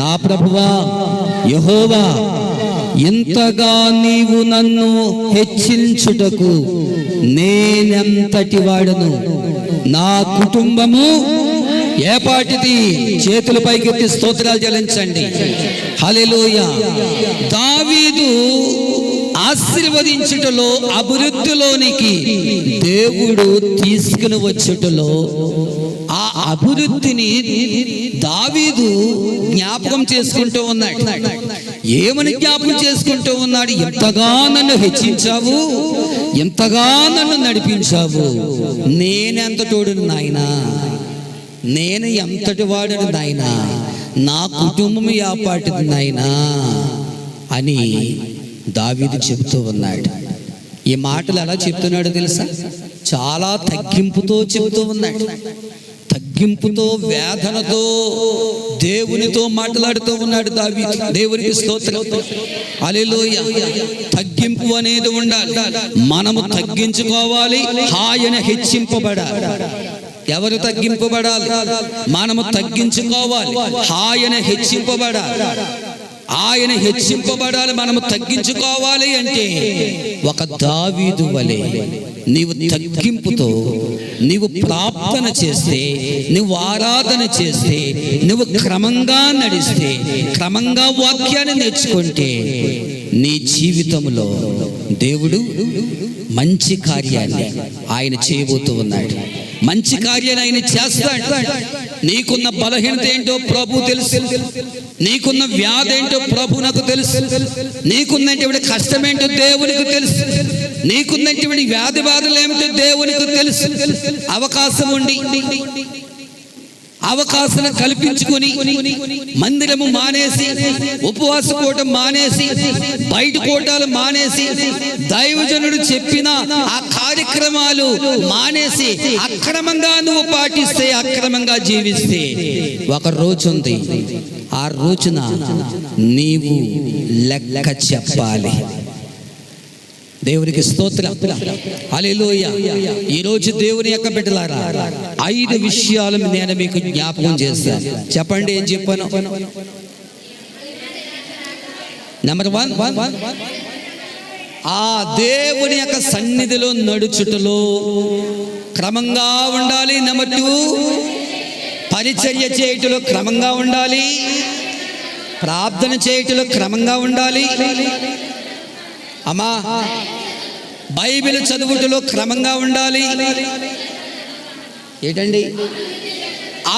నా ప్రభువా యెహోవా, ఇంతగా నీవు నన్ను హెచ్చించుటకు నేనెంతటి వాడను, నా కుటుంబము ఏపాటిది? చేతుల పైకెత్తి స్తోత్రాలు చెల్లించండి, హల్లెలూయా. దావీదు ఆశీర్వదించుటలో, అభివృద్ధిలోనికి దేవుడు తీసుకుని వచ్చుటలో ఆ అభివృద్ధిని దావీదు జ్ఞాపకం చేసుకుంటూ ఉన్నాడు. ఏమని జ్ఞాపకం చేసుకుంటూ ఉన్నాడు? ఎంతగా నన్ను హెచ్చించావు, ఎంతగా నన్ను నడిపించావు, నేనెంతటోడును నాయనా, నేను ఎంతటి వాడును నాయనా, నా కుటుంబం యాపాటిది నాయనా అని దావీదు చెబుతూ ఉన్నాడు. ఈ మాటలు ఎలా చెప్తున్నాడో తెలుసా? చాలా తగ్గింపుతో చెబుతూ ఉన్నాడు, తగ్గింపుతో, వేదనతో దేవునితో మాట్లాడుతూ ఉన్నాడు దావీదు. దేవునికి స్తోత్రం, హల్లెలూయా. తగ్గింపు అనేది ఉండాలి. మనము తగ్గించుకోవాలి, ఆయన హెచ్చింపబడాలి. ఎవరు తగ్గింపబడాలి? మనము తగ్గించుకోవాలి, ఆయన హెచ్చింపబడాలి. ఆయన హెచ్చింపబడాలి, మనము తగ్గించుకోవాలి. అంటే ఒక దావీదు వలె నీవు తగ్గింపుతో నీవు ప్రార్థన చేస్తే, నువ్వు ఆరాధన చేస్తే, నువ్వు క్రమంగా నడిస్తే, క్రమంగా వాక్యాన్ని నేర్చుకుంటే నీ జీవితంలో దేవుడు మంచి కార్యాన్ని ఆయన చేయబోతూ ఉన్నాడు. మంచి కార్యాన్ని ఆయన చేస్తాడు. నీకున్న బలహీనత ఏంటో ప్రభు తెలుసు, నీకున్న వ్యాధి ఏంటో ప్రభు నాకు తెలుసు, నీకున్నటువంటి కష్టమేంటో దేవునికి తెలుసు, నీకున్నటువంటి వ్యాధి బాధలు ఏమిటో దేవునికి తెలుసు. అవకాశం ఉండి అవకాశం కల్పించుకొని మందిరము మానేసి, ఉపవాస కూటం మానేసి, బయట కూటాలు మానేసి, దైవజనుడు చెప్పిన ఆ కార్యక్రమాలు మానేసి అక్రమంగా నువ్వు పాటిస్తే, అక్రమంగా జీవిస్తే ఒక రోజు ఉంది, ఆ రోజున నీవు లెక్క చెప్పాలి. దేవునికి స్తోత్రం, హల్లెలూయా. ఈరోజు దేవుని యొక్క బిడ్డలారా, 5 విషయాలు నేను మీకు జ్ఞాపకం చేస్తాను. చెప్పండి, ఏం చెప్పాను? నెంబర్ 1, ఆ దేవుని యొక్క సన్నిధిలో నడుచుటలో క్రమంగా ఉండాలి. నెంబర్ 2, పరిచర్య చేయుటలో క్రమంగా ఉండాలి. ప్రార్థన చేయటంలో క్రమంగా ఉండాలి అమ్మా. బైబిల్ చదువుటలో క్రమంగా ఉండాలి. ఏంటండి?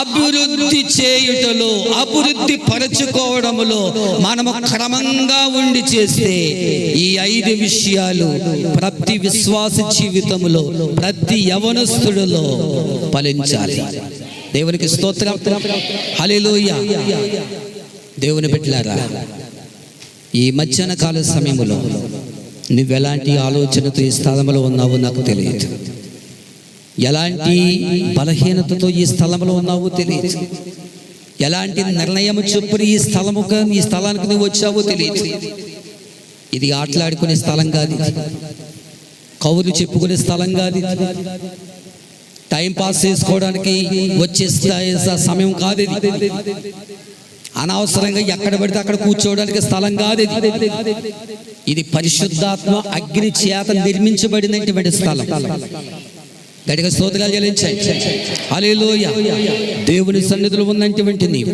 అభివృద్ధి చేయుటలో, అభివృద్ధి పరచుకోవడములో మనము క్రమంగా ఉండి చేస్తే ఈ 5 విషయాలు ప్రతి విశ్వాస జీవితంలో, ప్రతి యవనస్తుడిలో ఫలించాలి. దేవునికి స్తోత్రం, హల్లెలూయా. దేవుని బిడ్డలారా, ఈ మధ్యాహ్న కాల సమయంలో నువ్వెలాంటి ఆలోచనతో ఈ స్థలంలో ఉన్నావో నాకు తెలియదు. ఎలాంటి బలహీనతతో ఈ స్థలంలో ఉన్నావో తెలియదు. ఎలాంటి నిర్ణయం చొప్పున ఈ స్థలానికి నువ్వు వచ్చావో తెలియదు. ఇది ఆటలాడుకునే స్థలం కాదు, కౌలు చెప్పుకునే స్థలం కాదు, టైం పాస్ చేసుకోవడానికి వచ్చే సమయం కాదు ఇది. అనవసరంగా ఎక్కడ పడితే అక్కడ కూర్చోవడానికి స్థలం కాదు ఇది. పరిశుద్ధాత్మ అగ్ని చేత నిర్మించబడినటువంటి స్థలం. గట్టిగా స్తోత్రాలు చెల్లించండి. హల్లెలూయా. దేవుని సన్నిధిలో ఉన్నటువంటి నీవు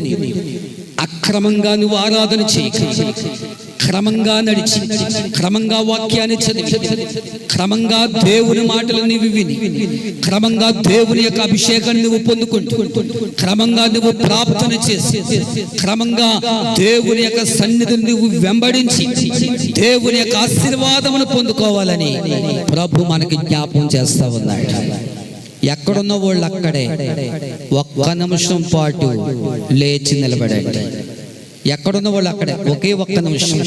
అక్రమంగా నువ్వు ఆరాధన చేయక, క్రమంగా నడిచి, క్రమంగా వాక్యాన్ని చదివి, క్రమంగా దేవుని మాటలు నీవు విని, క్రమంగా దేవుని యొక్క అభిషేకాన్ని నువ్వు పొందుకుంటూ, క్రమంగా నువ్వు ప్రార్థన చేసి, క్రమంగా దేవుని యొక్క సన్నిధిని నువ్వు వెంబడించి దేవుని యొక్క ఆశీర్వాదమును పొందుకోవాలని ప్రభు మనకి జ్ఞాపకం చేస్తా ఉన్నాడు. ఎక్కడున్న వాళ్ళు అక్కడే 1 నిమిషం పాటు లేచి నిలబడండి. ఎక్కడున్న వాళ్ళు అక్కడే ఒకే 1 నిమిషం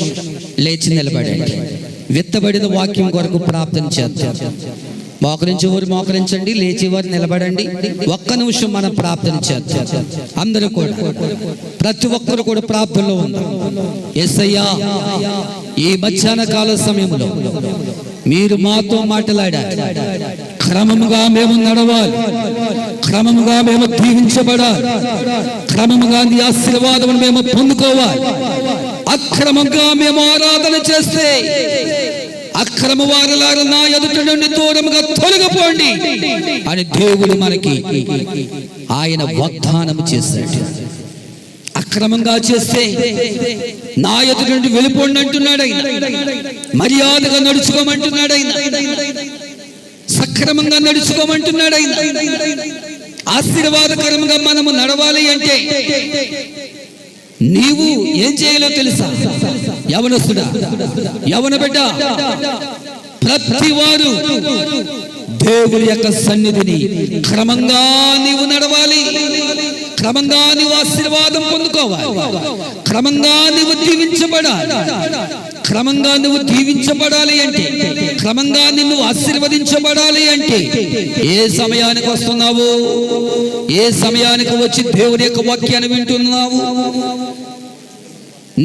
లేచి నిలబడండి. విత్తబడిన వాక్యం కొరకు ప్రార్థన చేద్దాం. మోకరించేవారు మోకరించండి, లేచేవారు నిలబడండి. 1 నిమిషం మనం ప్రార్థన చేద్దాం. అందరూ కూడా, ప్రతి ఒక్కరు కూడా ప్రార్థనలో ఉందాం. యేసయ్యా, ఈ మధ్యాహ్న కాల సమయంలో మీరు మాతో మాట్లాడారు. క్రమముగా మేము నడవాలి, క్రమముగా మేము దీవించబడాలి, క్రమముగా నీ ఆశీర్వాదం మేము పొందుకోవాలి. అక్రమంగా మేము ఆరాధన చేస్తే అక్రమ వారలారా నా ఎదుట నుండి దూరముగా తొలగిపోండి అని దేవుడు మనకి ఆయన వాగ్దానం చేశాడు. అక్రమంగా చేస్తే నా ఎదుట నుండి వెళ్ళిపోండి అంటున్నాడు ఆయన. మర్యాదగా నడుచుకోమంటున్నాడు ఆయన. సక్రమంగా నడుచుకోమంటున్నాడు ఆయన. ఆశీర్వాదకరంగా మనము నడవాలి అంటే నీవు ఏం చేయాలో తెలుసా? యవనస్తుడా, యవన బిడ్డ, ప్రతి వారు దేవుని యొక్క సన్నిధిని క్రమంగా నీవు నడవాలి. క్రమంగా నీవు ఆశీర్వాదం పొందుకోవాలి. క్రమంగా నువ్వు దీవించబడాలి. క్రమంగా నువ్వు దీవించబడాలి అంటే, క్రమంగా నిన్ను ఆశీర్వదించబడాలి అంటే ఏ సమయానికి వస్తున్నావు? ఏ సమయానికి వచ్చి దేవుని యొక్క వాక్యాన్ని వింటున్నావు?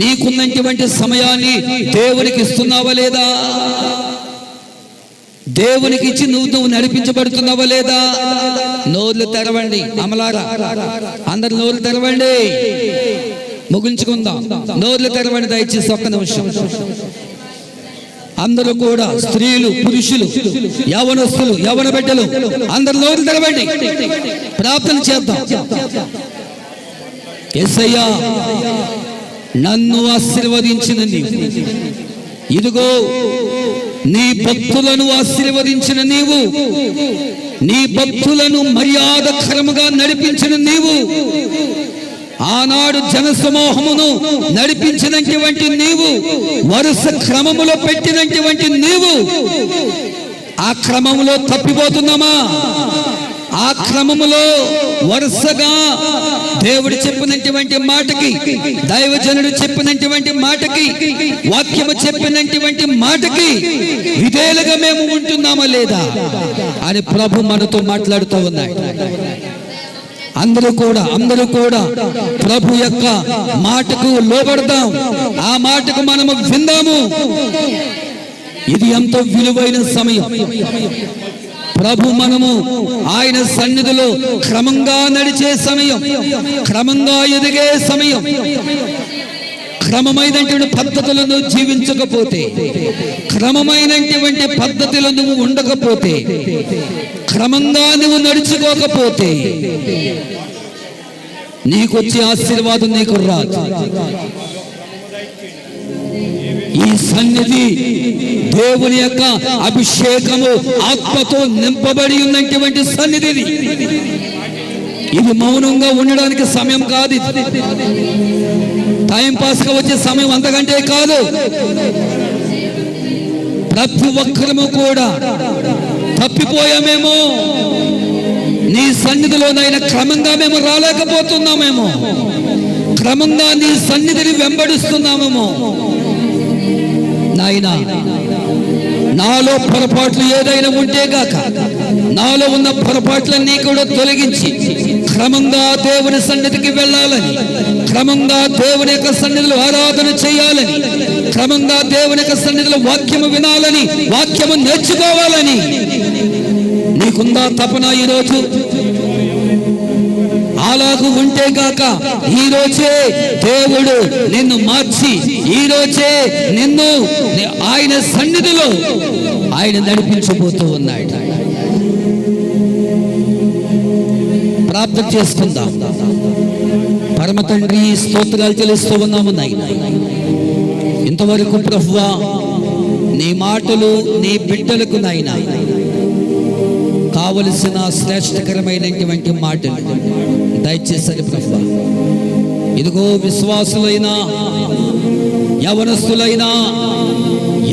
నీకున్నటువంటి సమయాన్ని దేవునికి ఇస్తున్నావా లేదా? దేవునికి ఇచ్చి నువ్వు నడిపించబడుతున్నావా లేదా? నోర్లు తెరవండి అమలారా, అందరు నోర్లు తెరవండి. ముగించుకుందాం. నోర్లు తెరవండి దయచేసి 1 నిమిషం. అందరూ కూడా, స్త్రీలు, పురుషులు, యవనస్తులు, యవన బిడ్డలు, అందరు నోర్లు తెరవండి. ప్రార్థన చేద్దాం. యేసయ్యా, నన్ను ఆశీర్వదించిన నీవు, ఇదిగో నీ భక్తులను ఆశీర్వదించిన నీవు, నీ భక్తులను మర్యాదకరముగా నడిపించిన నీవు, ఆనాడు జనసమూహమును నడిపించినటువంటి నీవు, వరుస క్రమములో పెట్టినటువంటి నీవు, ఆ క్రమములో తప్పిపోతున్నామా? ఆ క్రమములో వరుసగా దేవుడు చెప్పినటువంటి మాటకి, దైవజనుడు చెప్పినటువంటి మాటకి, వాక్యము చెప్పినటువంటి మాటకి విధేయులుగా మేము ఉంటున్నామా లేదా అని ప్రభు మనతో మాట్లాడుతూ ఉన్నాడు. అందరూ కూడా ప్రభు యొక్క మాటకు లోబడదాం. ఆ మాటకు మనము విందాము. ఇది ఎంతో విలువైన సమయం. ప్రభు మనము ఆయన సన్నిధిలో క్రమంగా నడిచే సమయం, క్రమంగా ఎదిగే సమయం. క్రమమైనటువంటి పద్ధతులను జీవించకపోతే, క్రమమైనటువంటి పద్ధతులను నువ్వు ఉండకపోతే, క్రమంగా నువ్వు నడుచుకోకపోతే నీకొచ్చే ఆశీర్వాదం నీకు రాదు. ఈ సన్నిధి దేవుని యొక్క అభిషేకము ఆత్మతో నింపబడి ఉన్నటువంటి సన్నిధి. ఇది మౌనంగా ఉండడానికి సమయం కాదు, టైం పాస్ గా వచ్చే సమయం అంతకంటే కాదు. ప్రతి ఒక్కరము కూడా తప్పిపోయామేమో, నీ సన్నిధిలోనైనా క్రమంగా మేము రాలేకపోతున్నామేమో, క్రమంగా నీ సన్నిధిని వెంబడిస్తున్నామేమో. నాయనా, నాలో పొరపాట్లు ఏదైనా ఉంటే గాక నాలో ఉన్న పొరపాట్లన్నీ కూడా తొలగించి క్రమంగా దేవుని సన్నిధికి వెళ్ళాలని, క్రమంగా దేవుని యొక్క సన్నిధిలో ఆరాధన చేయాలని, క్రమంగా దేవుని యొక్క సన్నిధిలో వాక్యము వినాలని, వాక్యము నేర్చుకోవాలని నీకుందా తపన? ఈరోజు అలాగూ ఉంటే గాక ఈరోజే దేవుడు నిన్ను మార్చి, ఈరోజే నిన్ను ఆయన సన్నిధిలో ఆయన నడిపించబోతూ ఉన్నాడు. ప్రార్థన చేసుకుందాం. పరమ తండ్రి, స్తోత్రాలు చెల్లిస్తూ ఉన్నాము నాయన. ఇంతవరకు ప్రభువా నీ మాటలు నీ బిడ్డలకు నాయన కావలసిన శ్రేష్టకరమైనటువంటి మాటలు దయచేసరి ప్రభువా. ఇదిగో విశ్వాసులైనా, యవనస్తులైనా,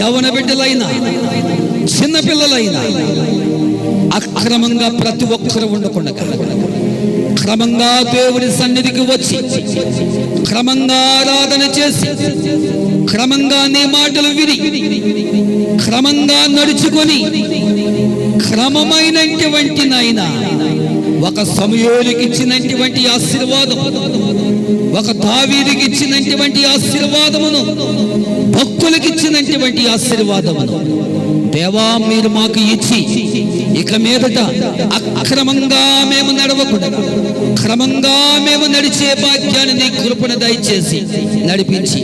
యవన బిడ్డలైనా, చిన్నపిల్లలైనా అక్రమంగా ప్రతి ఒక్కరు ఉండకుండా క్రమంగా దేవుని సన్నిధికి వచ్చి క్రమంగా ఆరాధన చేసి క్రమంగా నీ మాటలు విని క్రమంగా నడుచుకొని క్రమమైనటువంటి నాయన ఒక సమూయేలుకి ఇచ్చినటువంటి ఆశీర్వాదం, ఒక దావీదుకి ఇచ్చినటువంటి ఆశీర్వాదమును, భక్తులకు ఇచ్చినటువంటి ఆశీర్వాదమును దేవా మీరు మాకు ఇచ్చి ఇక మీదట అక్రమంగా మేము నడవకుండా క్రమంగా మేము నడిచే భాగ్యాన్ని నీ కృపను దయచేసి నడిపించి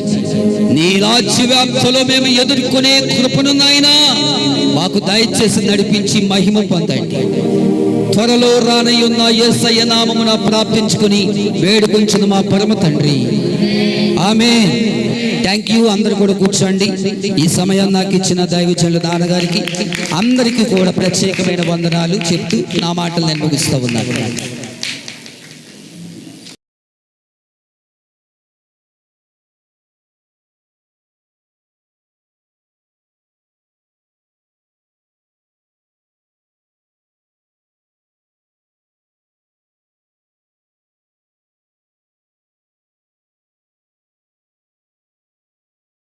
నీ రాజ్య వ్యాప్తిలో మేము ఎదుర్కొనే కృపను నాయనా మాకు దయచేసి నడిపించి మహిమ పొందండి. త్వరలో రానయ్యున్న యేసయ్య నామమున ప్రార్థించుకుని వేడుకొంచును మా పరమ తండ్రి, ఆమేన్. Thank you. అందరూ కూడా కూర్చోండి. ఈ సమయం నాకు ఇచ్చిన దైవజనుల నాన్నగారికి అందరికీ కూడా ప్రత్యేకమైన వందనాలు చెప్తూ నా మాటలు నేను ముగిస్తూ ఉన్నాను.